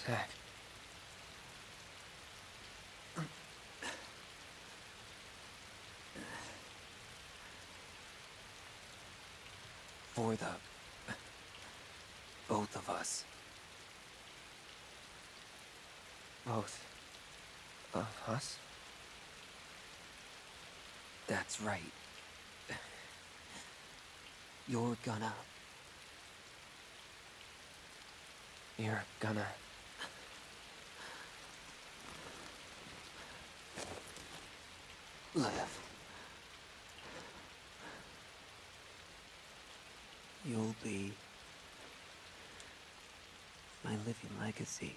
[SPEAKER 3] Zack. For the both of us.
[SPEAKER 8] Both of us?
[SPEAKER 3] That's right. You're gonna live. You'll be my living legacy.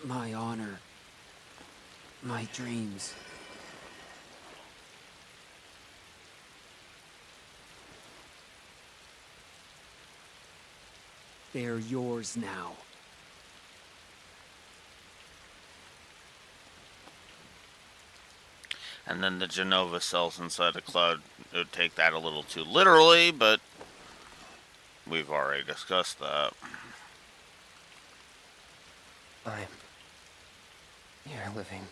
[SPEAKER 3] My honor, my dreams. They're yours now.
[SPEAKER 1] And then the Genova cells inside a cloud would take that a little too literally, but we've already discussed that.
[SPEAKER 8] I'm your living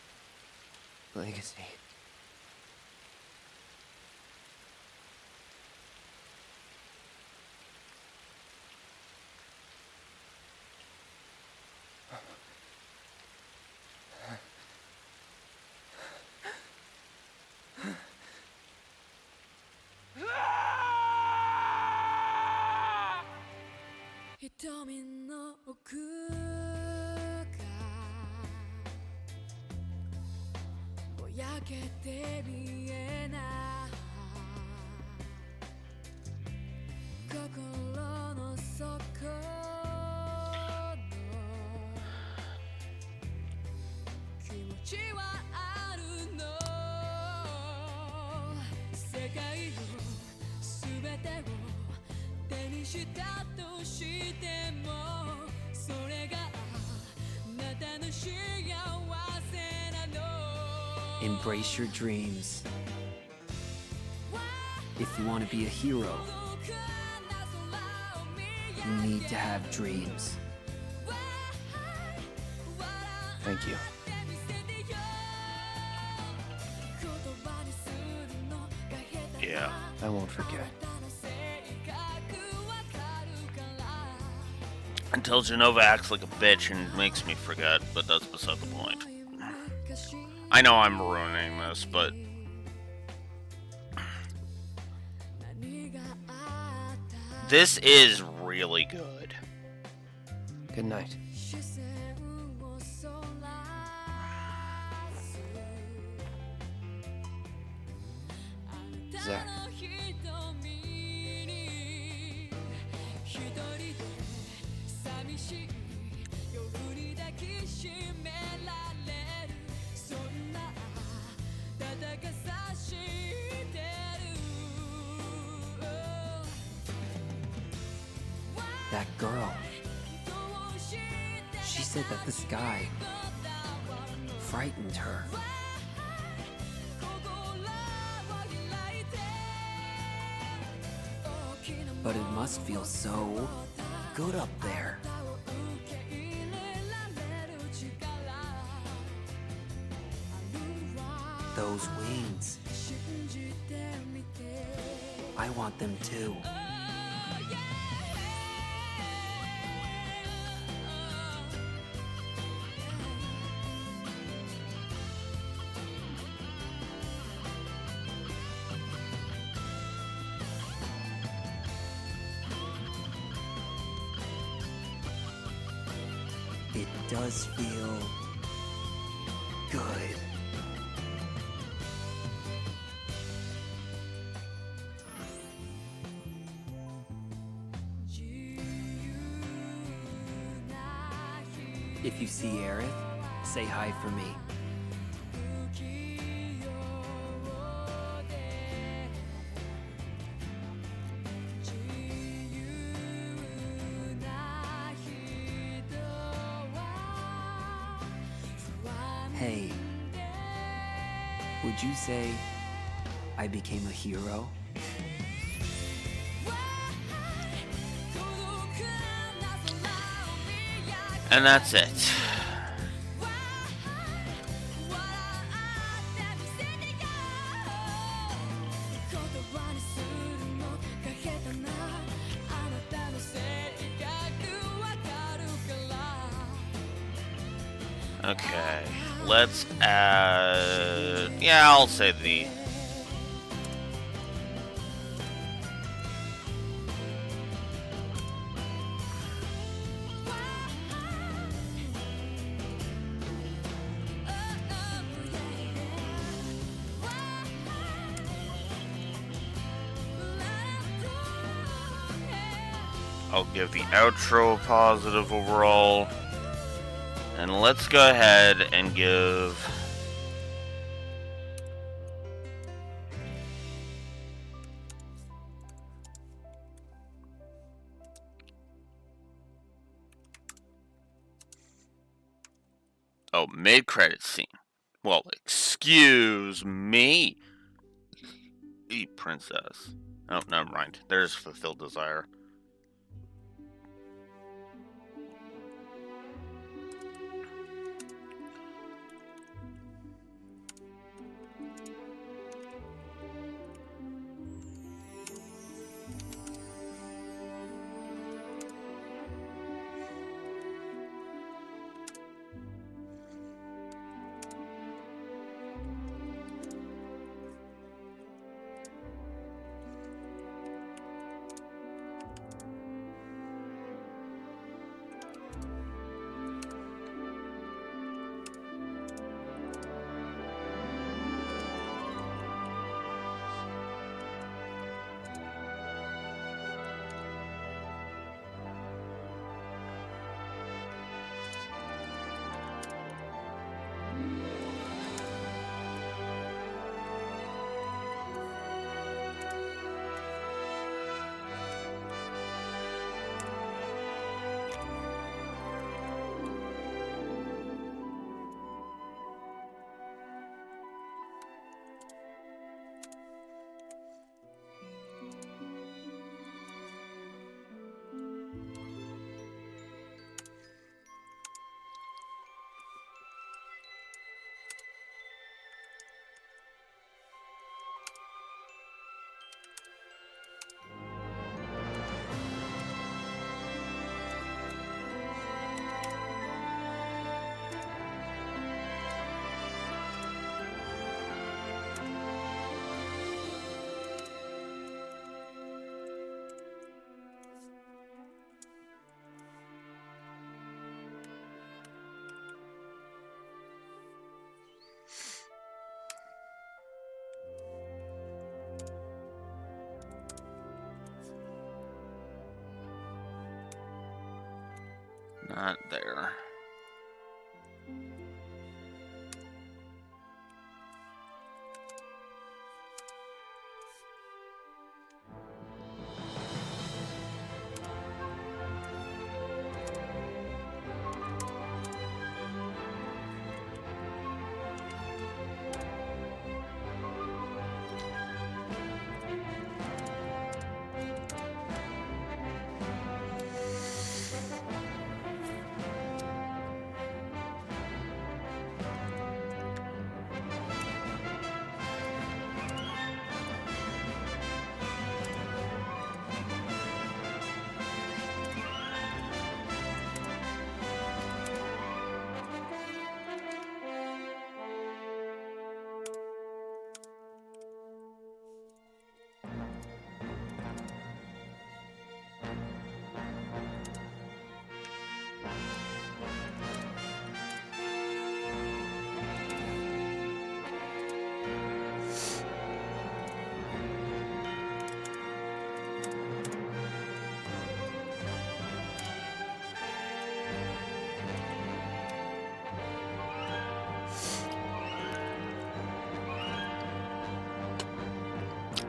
[SPEAKER 8] legacy.
[SPEAKER 3] Embrace your dreams. If you want to be a hero, you need to have dreams.
[SPEAKER 8] Thank you.
[SPEAKER 1] Yeah.
[SPEAKER 8] I won't forget.
[SPEAKER 1] Until Genova acts like a bitch and makes me forget, but that's beside the point. I know I'm ruining this, but this is really good.
[SPEAKER 8] Good night. Zack.
[SPEAKER 3] That girl. She said that the sky frightened her. But it must feel so good up there. Those wings. I want them too. It does feel good. If you see Aerith, say hi for me. Hey, would you say I became a hero?
[SPEAKER 1] And that's it. Okay, let's add... Yeah, I'll say the... I'll give the outro a positive overall. And let's go ahead and give... Oh, mid-credit scene. Well, excuse me. Princess. Oh, never mind. There's Fulfilled Desire. Not there.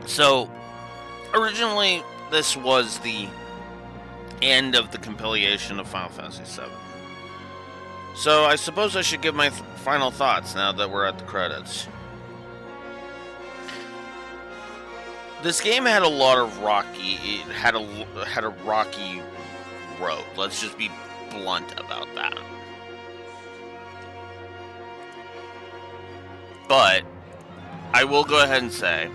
[SPEAKER 1] So, originally, this was the end of the compilation of Final Fantasy VII. So I suppose I should give my final thoughts now that we're at the credits. This game had a lot of rocky. It had a rocky road. Let's just be blunt about that. But I will go ahead and say,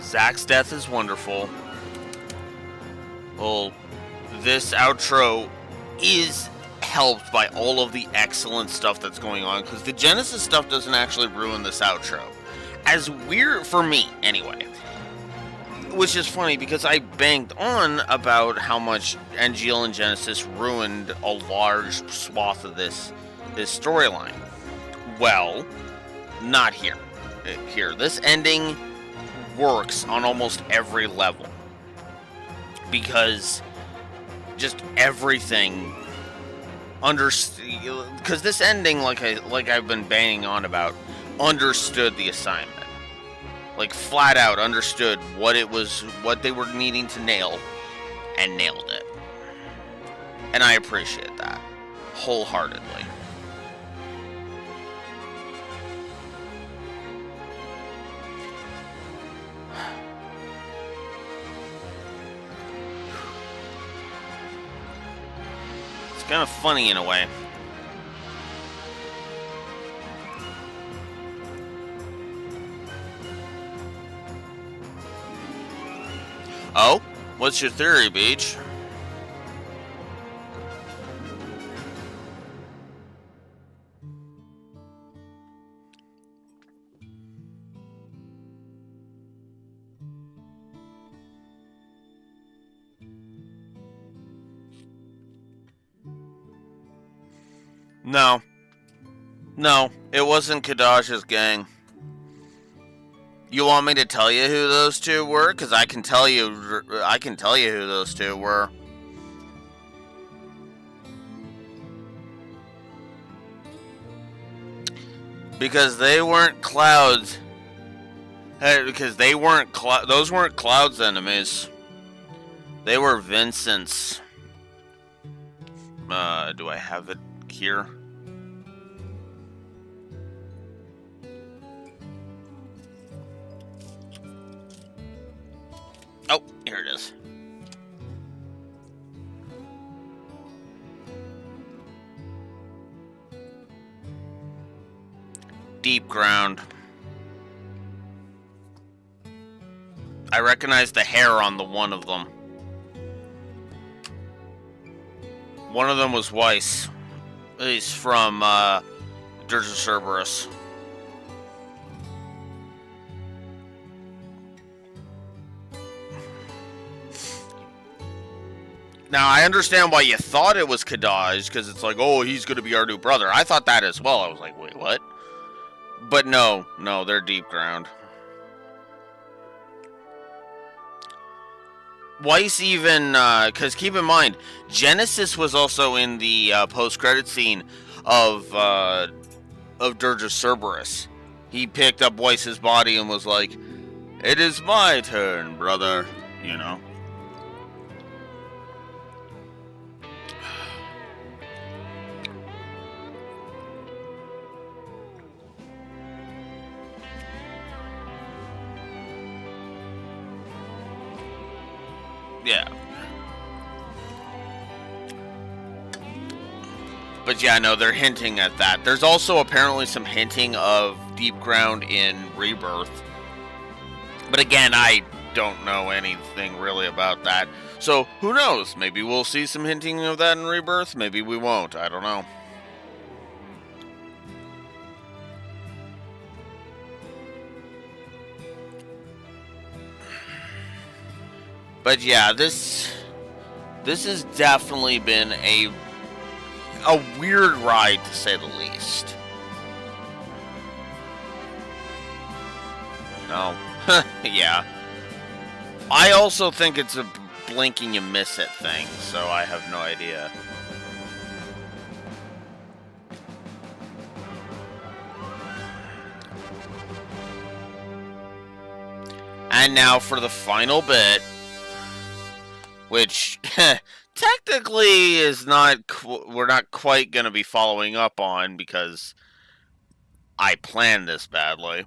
[SPEAKER 1] Zack's death is wonderful. Well, this outro is helped by all of the excellent stuff that's going on, because the Genesis stuff doesn't actually ruin this outro. As weird, for me, anyway. Which is funny, because I banged on about how much NGL and Genesis ruined a large swath of this storyline. Well, not here. Here, this ending works on almost every level. Because just everything because this ending, like I've been banging on about, understood the assignment. Like, flat out understood what they were needing to nail, and nailed it. And I appreciate that wholeheartedly. It's kind of funny in a way. Oh? What's your theory, Beach? No. No, it wasn't Kadaj's gang. You want me to tell you who those two were? Because I can tell you who those two were. Because they weren't Cloud's. Hey, because they weren't those weren't Cloud's enemies. They were Vincent's. Do I have it here? Oh, here it is. Deep ground. I recognize the hair on the one of them. One of them was Weiss. He's from Dirge of Cerberus. Now, I understand why you thought it was Kadaj, because it's like, oh, he's going to be our new brother. I thought that as well. I was like, wait, what? But no, they're deep ground. Weiss even, because keep in mind, Genesis was also in the post-credit scene of Dirge of Cerberus. He picked up Weiss's body and was like, it is my turn, brother, you know? Yeah. But yeah, no, they're hinting at that. There's also apparently some hinting of deep ground in Rebirth. But again, I don't know anything really about that. So, who knows? Maybe we'll see some hinting of that in Rebirth. Maybe we won't. I don't know. But yeah, this has definitely been a weird ride, to say the least. No. Yeah. I also think it's a blinking you miss it thing, so I have no idea. And now for the final bit, which technically technically is not. We're not quite going to be following up on because I planned this badly.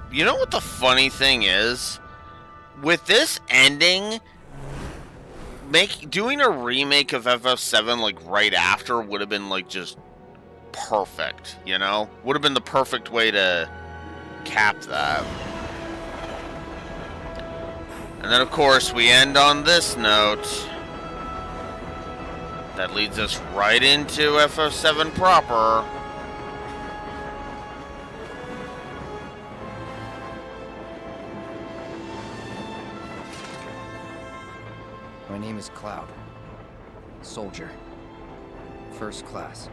[SPEAKER 1] You know what the funny thing is? With this ending, doing a remake of FF7 like right after would have been like just perfect, you know? Would have been the perfect way to cap that. And then of course we end on this note. That leads us right into FF7 proper.
[SPEAKER 15] My name is Cloud. Soldier. First class.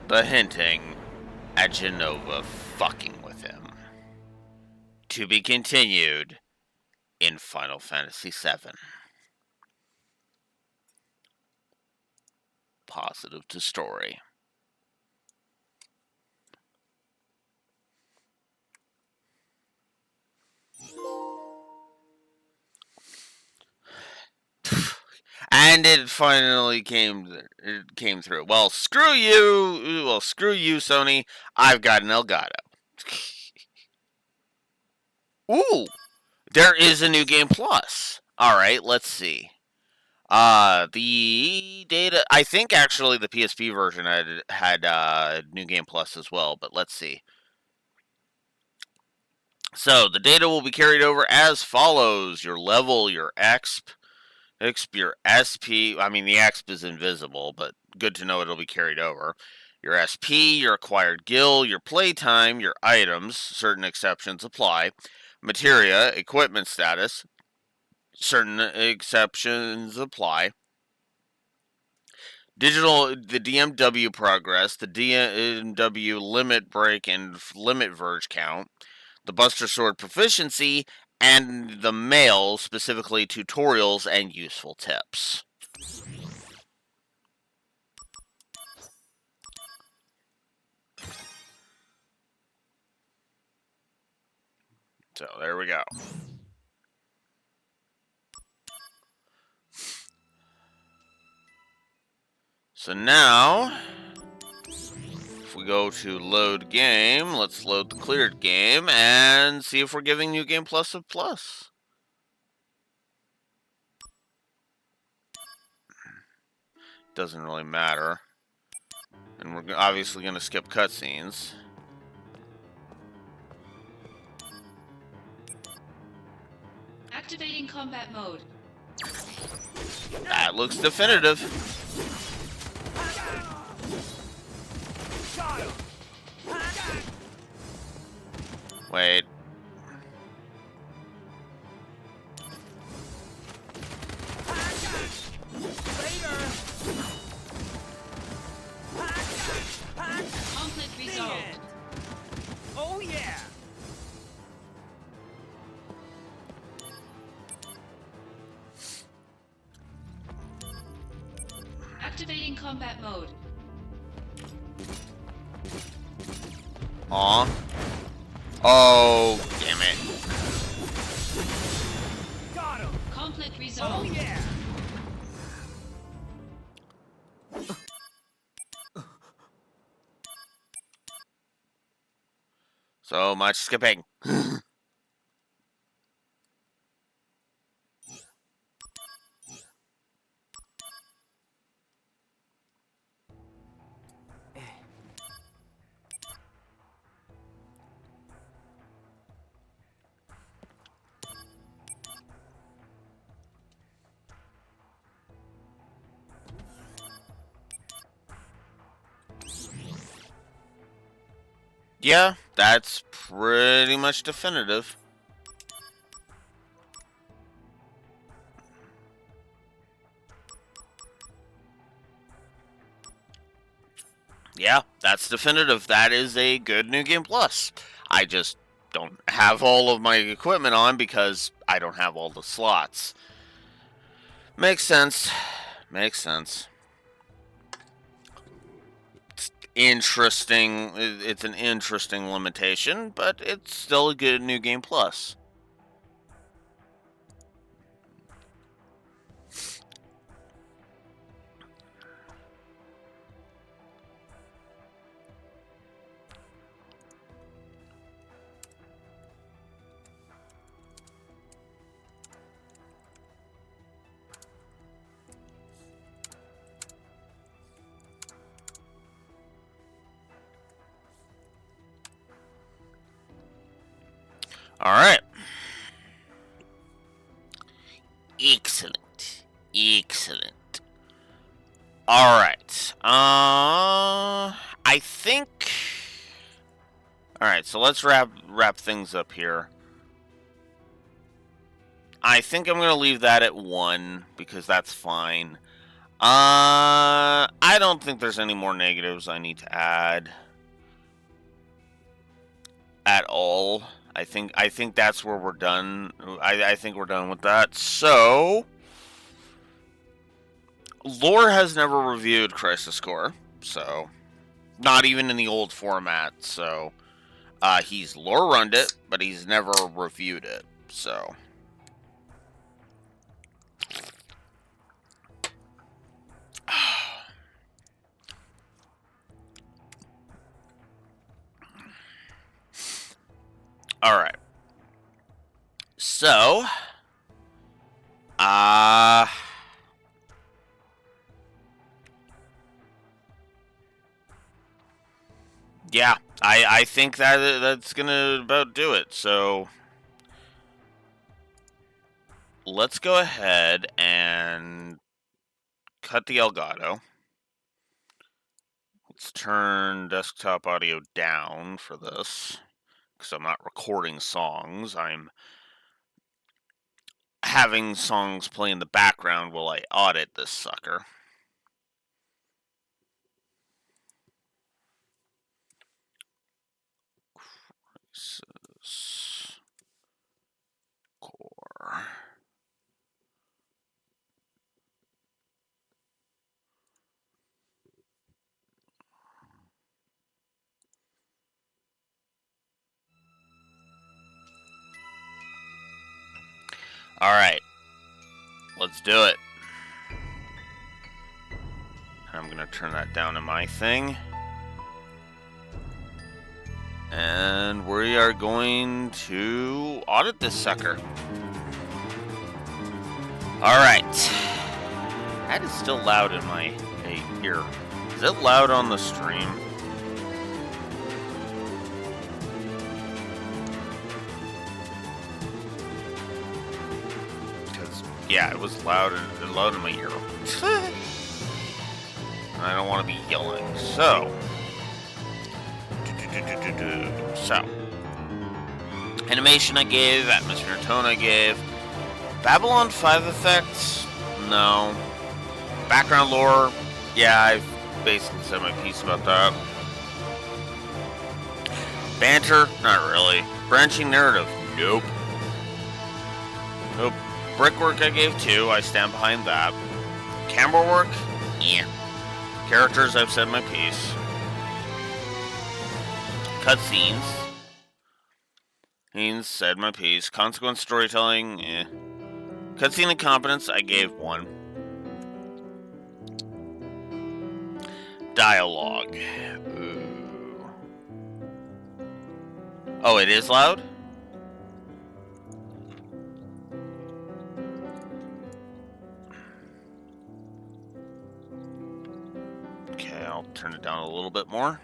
[SPEAKER 1] The hinting at Genova fucking with him. To be continued in Final Fantasy VII. Positive to story. And it finally came through. Well, screw you. Well, screw you, Sony. I've got an Elgato. Ooh, there is a new game plus. All right, let's see. The data. I think actually the PSP version had new game plus as well. But let's see. So the data will be carried over as follows: your level, your exp, your SP. I mean, the exp is invisible, but good to know it'll be carried over. Your SP, your acquired gil, your playtime, your items. Certain exceptions apply. Materia, equipment status. Certain exceptions apply. The DMW progress, the DMW limit break and limit verge count, the Buster Sword proficiency, and the mail, specifically tutorials and useful tips. So there we go. So now, if we go to load game, let's load the cleared game and see if we're giving New Game Plus a plus. Doesn't really matter. And we're obviously going to skip cutscenes.
[SPEAKER 2] Activating combat mode.
[SPEAKER 1] That looks definitive. Wait.
[SPEAKER 2] Conflict resolved.
[SPEAKER 4] Oh yeah!
[SPEAKER 2] Activating combat mode.
[SPEAKER 1] Aw. Oh, damn it.
[SPEAKER 4] Got him!
[SPEAKER 2] Conflict resolved.
[SPEAKER 4] Oh yeah!
[SPEAKER 1] So much skipping. Yeah, that's pretty much definitive. Yeah, that's definitive. That is a good New Game Plus. I just don't have all of my equipment on because I don't have all the slots. Makes sense. Makes sense. It's interesting. It's an interesting limitation, but it's still a good New Game Plus. All right. Excellent. Excellent. All right. I think. All right. So let's wrap things up here. I think I'm gonna leave that at 1 because that's fine. I don't think there's any more negatives I need to add at all. I think that's where we're done. I think we're done with that. So, Lore has never reviewed Crisis Core, so not even in the old format. So, he's lore runned it, but he's never reviewed it. So. All right. So, yeah, I think that's gonna about do it. So, let's go ahead and cut the Elgato. Let's turn desktop audio down for this, because I'm not recording songs. I'm having songs play in the background while I audit this sucker. Crisis Core. All right, let's do it. I'm going to turn that down to my thing. And we are going to audit this sucker. All right. That is still loud in my ear. Is it loud on the stream? Because, yeah, it was loud in my ear. I don't want to be yelling. So, animation I gave, atmosphere and tone I gave. Babylon 5 effects? No. Background lore? Yeah, I've basically said my piece about that. Banter? Not really. Branching narrative? Nope. Nope. Brickwork I gave 2. I stand behind that. Camera work? Yeah. Characters, I've said my piece. Cutscenes. Said my piece. Consequence storytelling, eh. Cutscene incompetence, I gave 1. Dialogue. Ooh. Oh, it is loud? Okay, I'll turn it down a little bit more.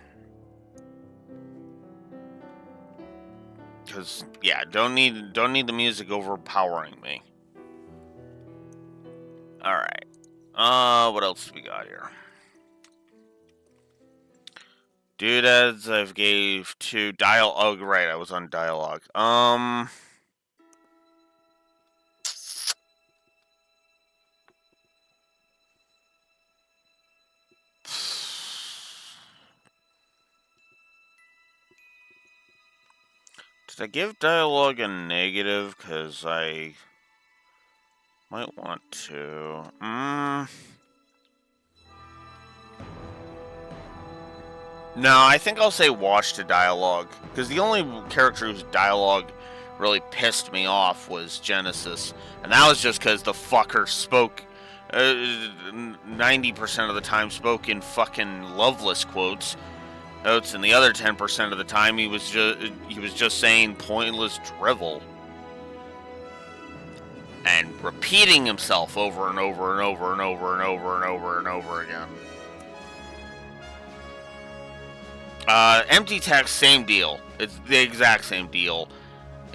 [SPEAKER 1] Because, yeah, don't need the music overpowering me. Alright. What else do we got here? Doodads, I've gave 2. Oh, right, I was on dialogue. Did I give dialogue a negative? Because I might want to. No, I think I'll say wash to dialogue. Because the only character whose dialogue really pissed me off was Genesis. And that was just because the fucker spoke 90% of the time spoke in fucking Loveless quotes. And the other 10% of the time he was just saying pointless drivel and repeating himself over and over and over and over and over and over and over again. Empty text, same deal. It's the exact same deal.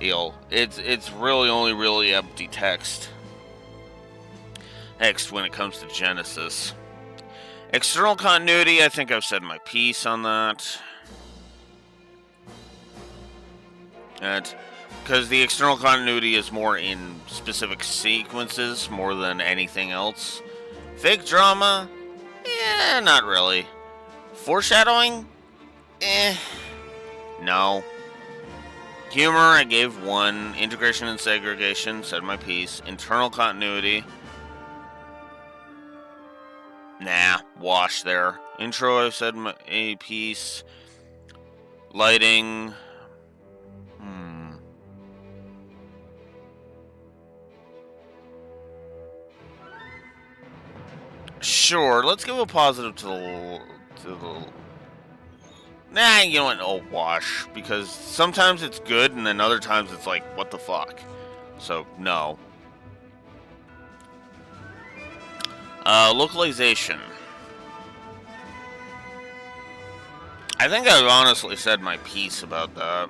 [SPEAKER 1] It's really only really empty text. Next, when it comes to Genesis. External continuity, I think I've said my piece on that. Because the external continuity is more in specific sequences more than anything else. Fake drama? Yeah, not really. Foreshadowing? No. Humor, I gave 1. Integration and segregation, said my piece. Internal continuity. Nah, wash there. Intro, I've said a piece. Lighting. Sure, let's give a positive to the... Nah, you know what? Oh, wash. Because sometimes it's good, and then other times it's like, what the fuck? So, no. Localization. I think I've honestly said my piece about that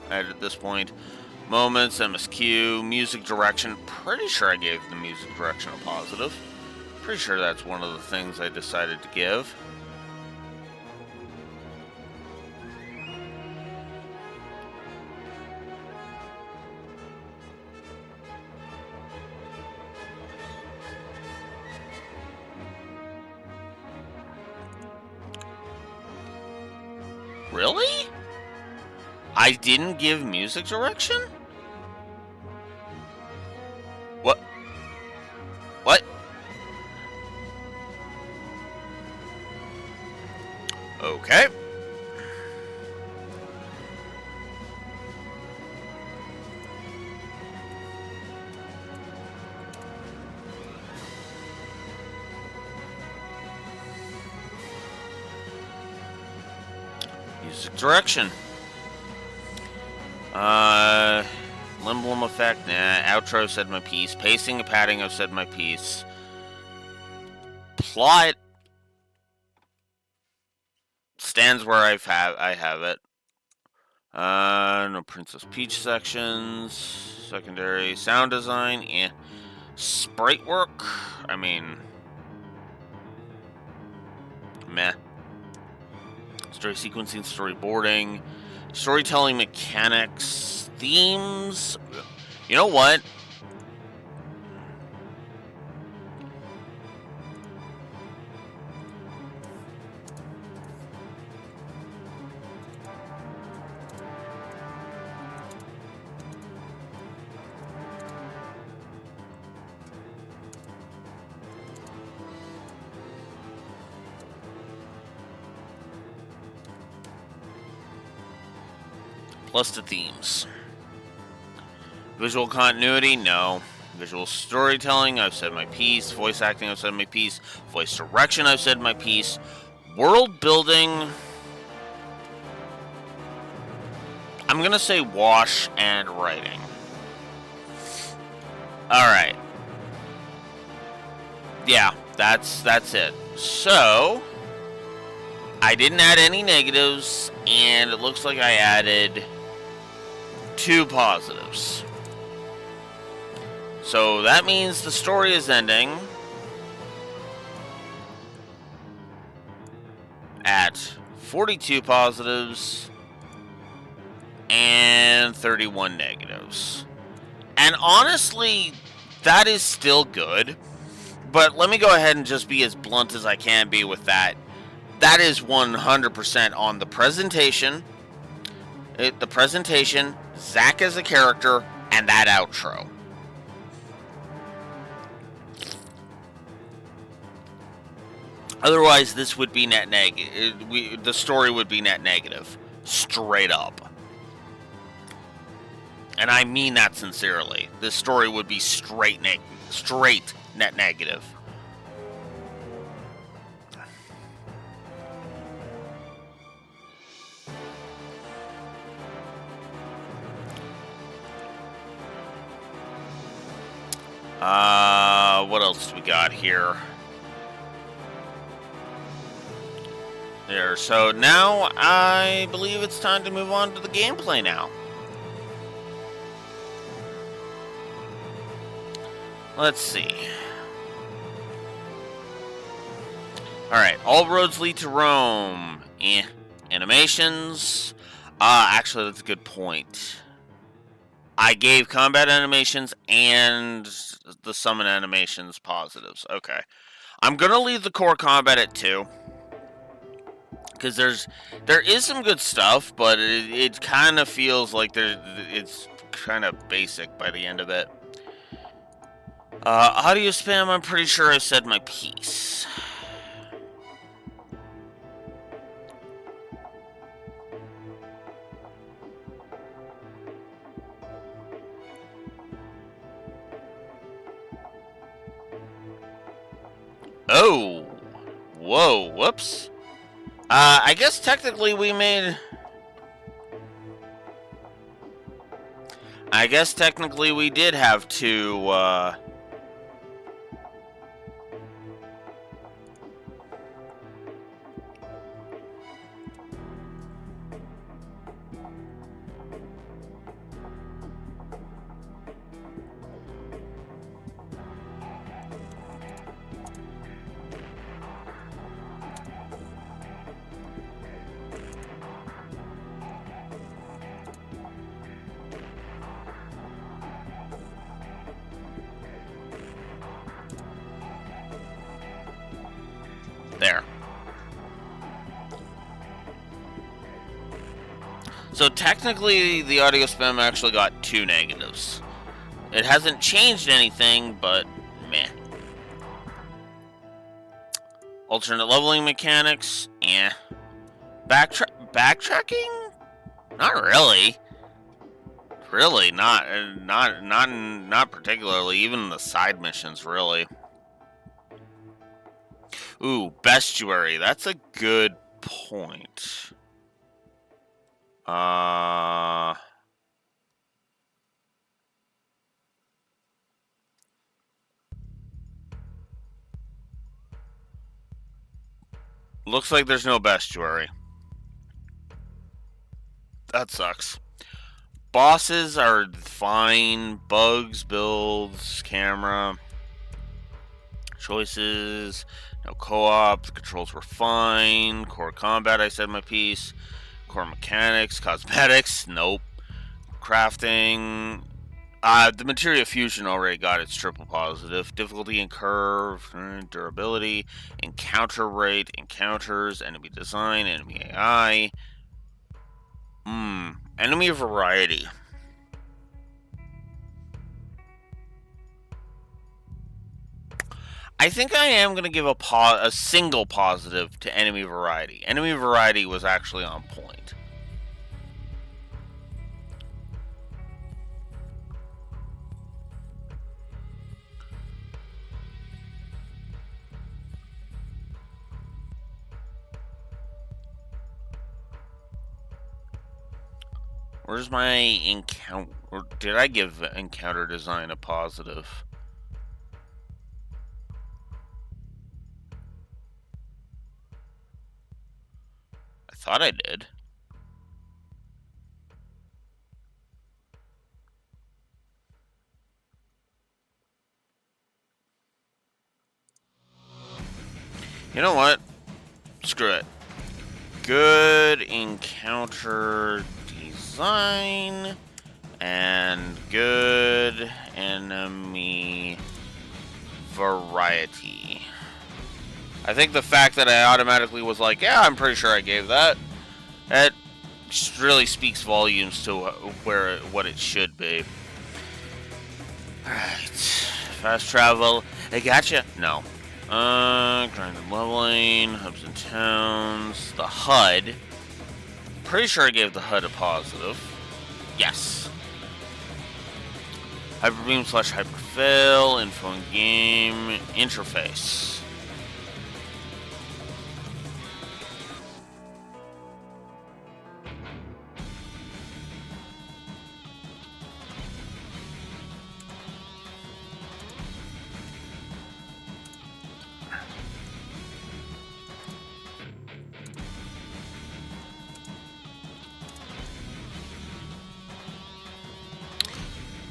[SPEAKER 1] at this point. Moments, MSQ, music direction. Pretty sure I gave the music direction a positive. Pretty sure that's one of the things I decided to give. Really? I didn't give music direction? What? What? Okay. Music direction. Emblem effect, nah. Outro, said my piece. Pacing and padding, I've said my piece. Plot stands where I have it. No Princess Peach sections. Secondary sound design, yeah. Sprite work, I mean, meh. Story sequencing, storyboarding, storytelling mechanics, themes. You know what? Plus the themes. Visual continuity, no. Visual storytelling, I've said my piece. Voice acting, I've said my piece. Voice direction, I've said my piece. World building, I'm gonna say wash and writing. Alright. Yeah, that's it. So, I didn't add any negatives, and it looks like I added 2 positives. So that means the story is ending at 42 positives and 31 negatives. And honestly, that is still good. But let me go ahead and just be as blunt as I can be with that. That is 100% on the presentation. The presentation, Zack as a character, and that outro. Otherwise, this would be net negative. The story would be net negative. Straight up. And I mean that sincerely. This story would be straight net negative. What else do we got here? There, so now I believe it's time to move on to the gameplay now. Let's see. Alright, all roads lead to Rome. Animations. Actually, that's a good point. I gave combat animations and the summon animations positives. Okay. I'm going to leave the core combat at 2. Because there is some good stuff, but it kind of feels like it's kind of basic by the end of it. Audio spam, I'm pretty sure I said my piece. Oh! Whoa, whoops. I guess technically we made... I guess technically we did have to, there. So technically, the audio spam actually got 2 negatives. It hasn't changed anything, but meh. Alternate leveling mechanics, yeah. Backtracking? Not really. Really, not particularly. Even the side missions, really. Ooh, bestiary. That's a good point. Looks like there's no bestiary. That sucks. Bosses are fine. Bugs, builds, camera. Choices. No co-op. The controls were fine. Core combat, I said my piece. Core mechanics. Cosmetics. Nope. Crafting. The materia fusion already got its triple positive. Difficulty and curve. Durability. Encounter rate. Encounters. Enemy design. Enemy AI. Enemy variety. I think I am going to give a single positive to enemy variety. Enemy variety was actually on point. Where's my encounter? Or did I give encounter design a positive? I thought I did. You know what? Screw it. good encounter design and good enemy variety. I think the fact that I automatically was like, yeah, I'm pretty sure I gave that, that really speaks volumes to what it should be. Alright. Fast travel. I gotcha. No. Grind and leveling, hubs and towns, the HUD. Pretty sure I gave the HUD a positive. Yes. Hyperbeam / hyperfail, info in game, interface.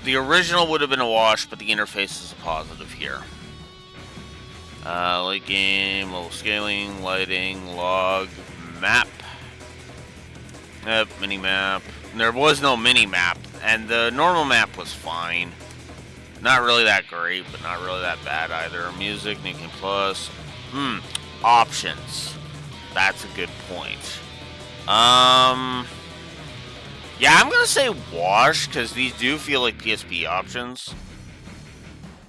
[SPEAKER 1] The original would have been a wash, but the interface is a positive here. Late game, level scaling, lighting, log, map. Yep, mini map. There was no mini map, and the normal map was fine. Not really that great, but not really that bad either. Music, New Game Plus. Options. That's a good point. Yeah, I'm gonna say wash, because these do feel like PSP options.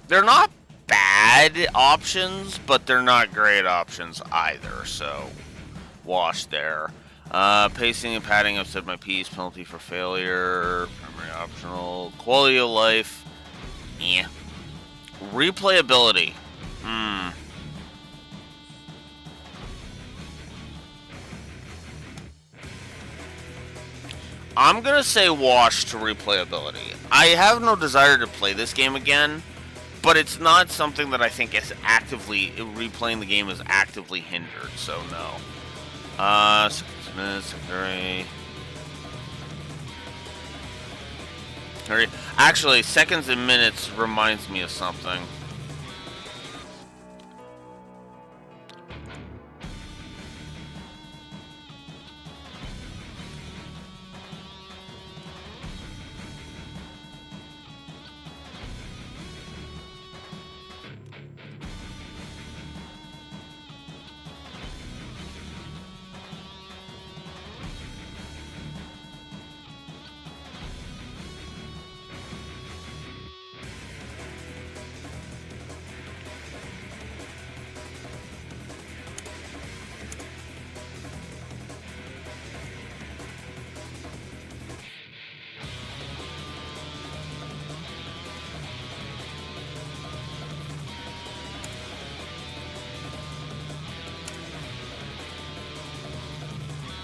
[SPEAKER 1] They're not bad options, but they're not great options either, so wash there. Pacing and padding, I've said my piece. Penalty for failure. Primary optional. Quality of life. Yeah. Replayability. I'm gonna say wash to replayability. I have no desire to play this game again, but it's not something that I think is actively, replaying the game is actively hindered, so no. 6 minutes, very... Actually, seconds and minutes reminds me of something.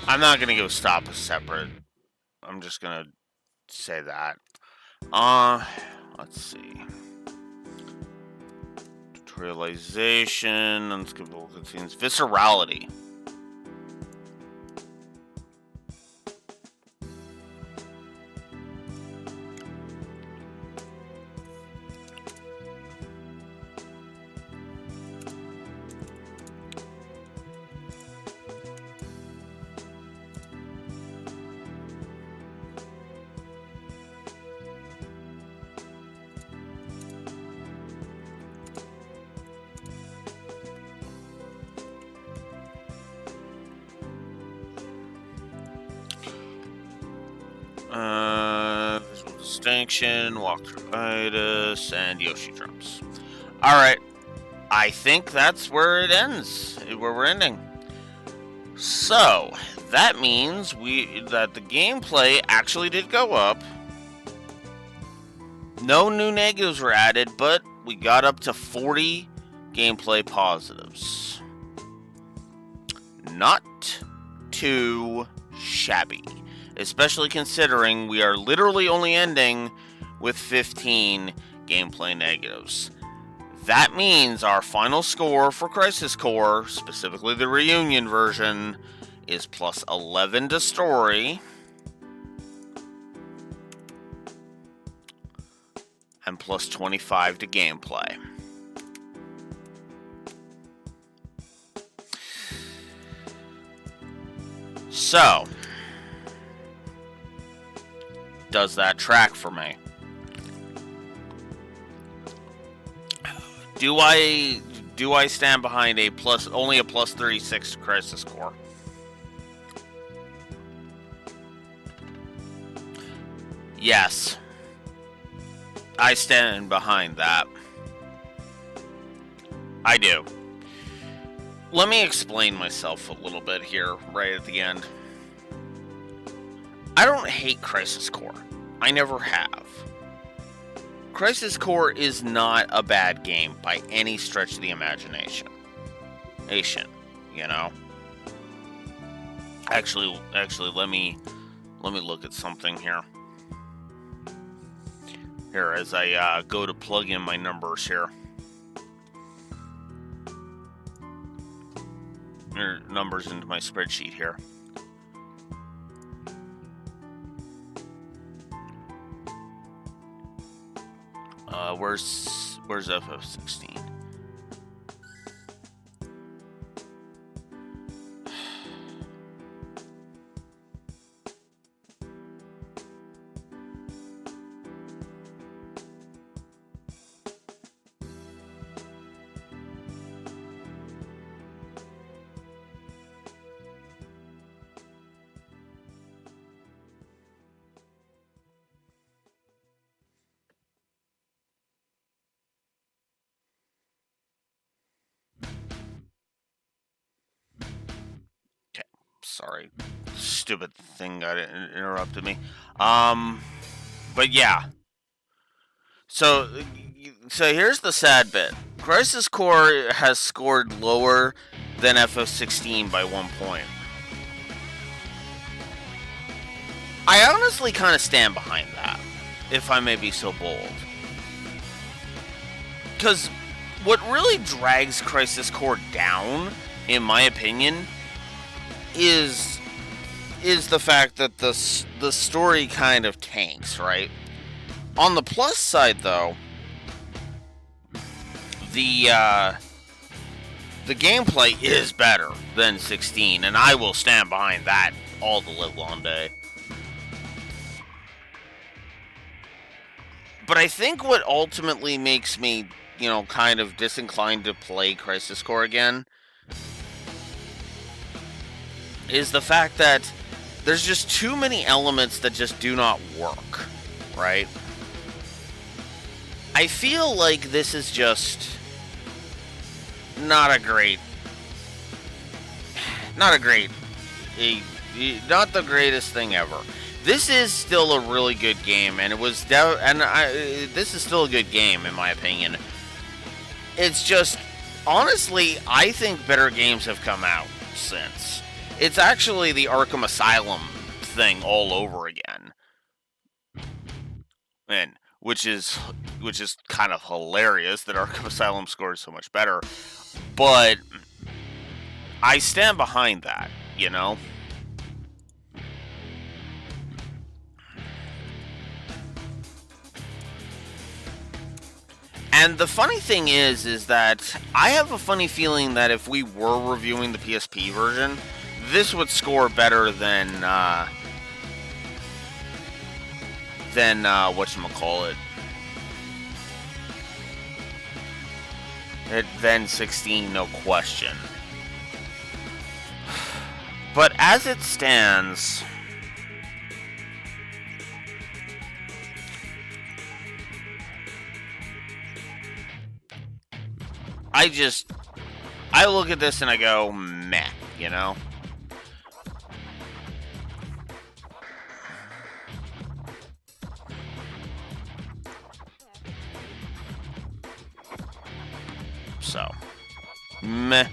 [SPEAKER 1] I'm not gonna go stop a separate. I'm just gonna say that. Let's see. Tutorialization, unskippable cutscenes, viscerality. Visual distinction, walkthrough-itis, and Yoshi drums. Alright. I think that's where it ends. Where we're ending. So, that means that the gameplay actually did go up. No new negatives were added, but we got up to 40 gameplay positives. Not too shabby. Especially considering we are literally only ending with 15 gameplay negatives. That means our final score for Crisis Core, specifically the reunion version, is plus 11 to story and plus 25 to gameplay. So, does that track for me? Do I stand behind only a plus 36 Crisis Core? Yes. I stand behind that. I do. Let me explain myself a little bit here, right at the end. I don't hate Crisis Core. I never have. Crisis Core is not a bad game by any stretch of the imagination. You know? Actually, let me look at something here. Here, as I go to plug in my numbers here. Numbers into my spreadsheet here. Where's FF16? Sorry, stupid thing got interrupted me. But yeah. So here's the sad bit. Crisis Core has scored lower than FF16 by 1 point. I honestly kind of stand behind that, if I may be so bold. Because what really drags Crisis Core down, in my opinion, is the fact that the story kind of tanks, right? On the plus side, though, the gameplay is better than 16, and I will stand behind that all the live long day. But I think what ultimately makes me, kind of disinclined to play Crisis Core again is the fact that there's just too many elements that just do not work, right? I feel like this is just not the greatest thing ever. This is still a really good game, and this is still a good game in my opinion. It's just, honestly, I think better games have come out since. It's actually the Arkham Asylum thing all over again. And which is kind of hilarious that Arkham Asylum scored so much better. But I stand behind that, And the funny thing is that I have a funny feeling that if we were reviewing the PSP version, this would score better than whatchamacallit. Than 16, no question. But as it stands, I look at this and I go, meh, So, meh.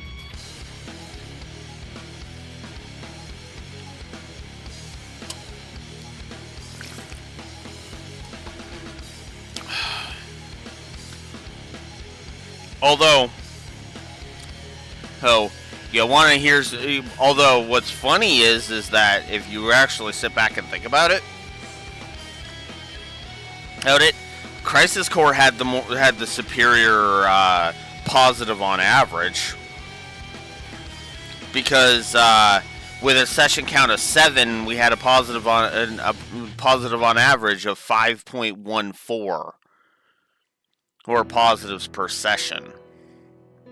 [SPEAKER 1] Although, although what's funny is that if you actually sit back and think about it, Crisis Core had the superior positive on average, because with a session count of 7, we had a positive on average of 5.14, or positives per session,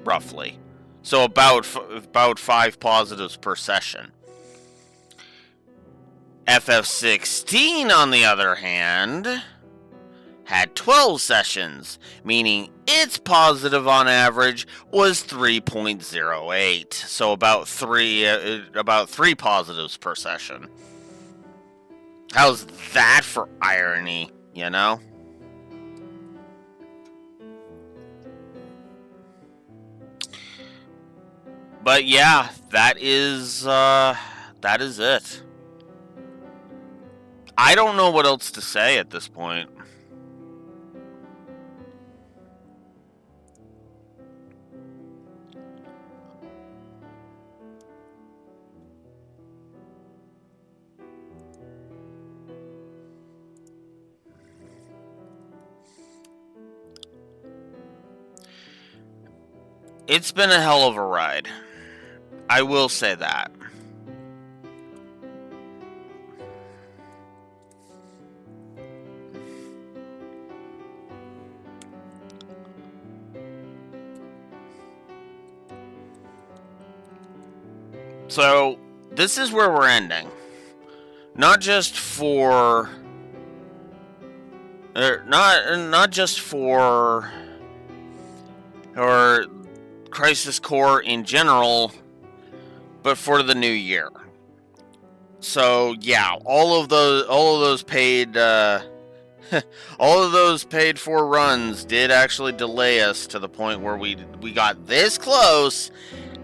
[SPEAKER 1] roughly. So about 5 positives per session. FF16, on the other hand, had 12 sessions, meaning its positive on average was 3.08. So about 3 positives per session. How's that for irony, you know? But yeah, that is it. I don't know what else to say at this point. It's been a hell of a ride. I will say that. So, this is where we're ending. Not just for... not just for... or Crisis Core in general, but for the new year. So yeah, all of those paid all of those paid for runs did actually delay us to the point where we got this close,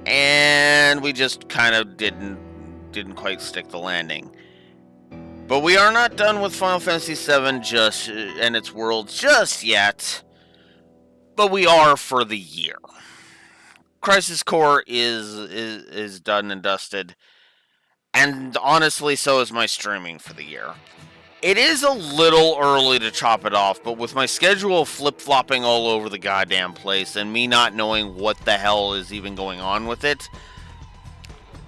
[SPEAKER 1] and we just kind of didn't quite stick the landing. But we are not done with Final Fantasy VII and its worlds just yet. But we are for the year. Crisis Core is done and dusted, and honestly, so is my streaming for the year. It is a little early to chop it off, but with my schedule flip-flopping all over the goddamn place and me not knowing what the hell is even going on with it,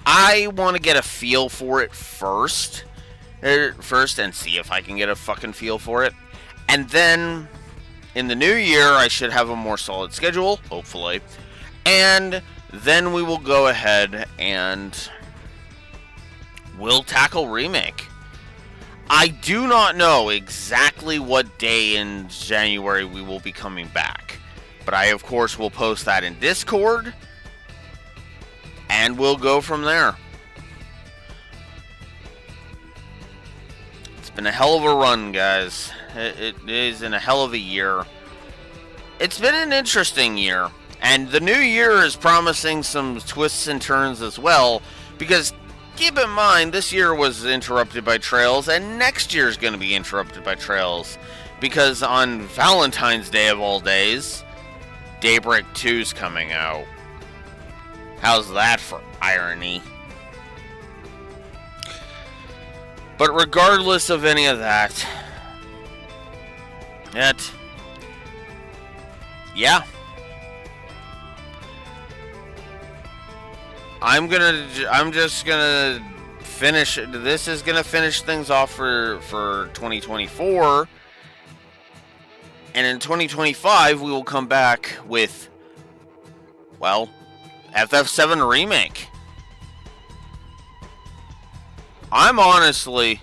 [SPEAKER 1] I want to get a feel for it first and see if I can get a fucking feel for it. And then, in the new year, I should have a more solid schedule, hopefully. And then we will go ahead and we'll tackle Remake. I do not know exactly what day in January we will be coming back. But I, of course, will post that in Discord. And we'll go from there. It's been a hell of a run, guys. It is in a hell of a year. It's been an interesting year. And the new year is promising some twists and turns as well. Because keep in mind, this year was interrupted by Trails, and next year is going to be interrupted by Trails. Because on Valentine's Day of all days, Daybreak 2's coming out. How's that for irony? But regardless of any of that, yeah. I'm just gonna finish. This is gonna finish things off for 2024, and in 2025 we will come back with, well, FF7 Remake. I'm honestly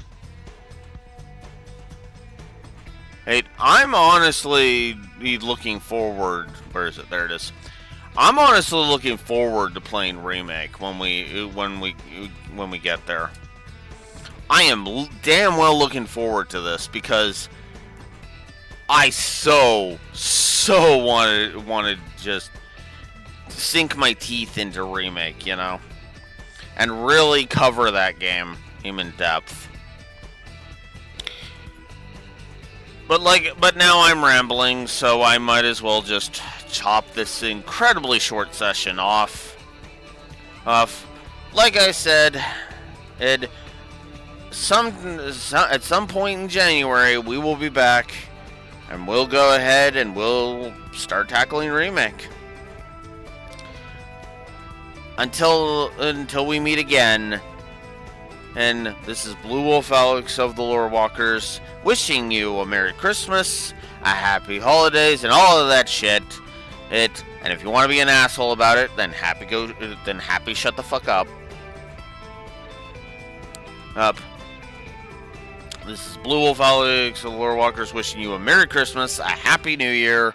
[SPEAKER 1] looking forward. Where is it? There it is. I'm honestly looking forward to playing Remake when we get there. I am damn well looking forward to this because I so want to just sink my teeth into Remake, you know, and really cover that game in depth. But now I'm rambling, so I might as well just chop this incredibly short session off. Like I said, at some point in January, we will be back, and we'll go ahead and we'll start tackling Remake. Until we meet again, And this is Blue Wolf Alex of the Lore Walkers wishing you a Merry Christmas, a Happy Holidays, and all of that shit. And if you want to be an asshole about it, then happy shut the fuck up. This is Blue Wolf Alex of the Lore Walkers wishing you a Merry Christmas, a Happy New Year,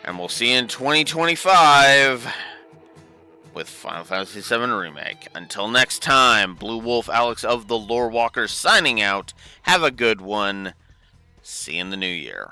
[SPEAKER 1] and we'll see you in 2025 with Final Fantasy VII Remake. Until next time, Blue Wolf Alex of the Lore Walkers signing out. Have a good one. See you in the new year.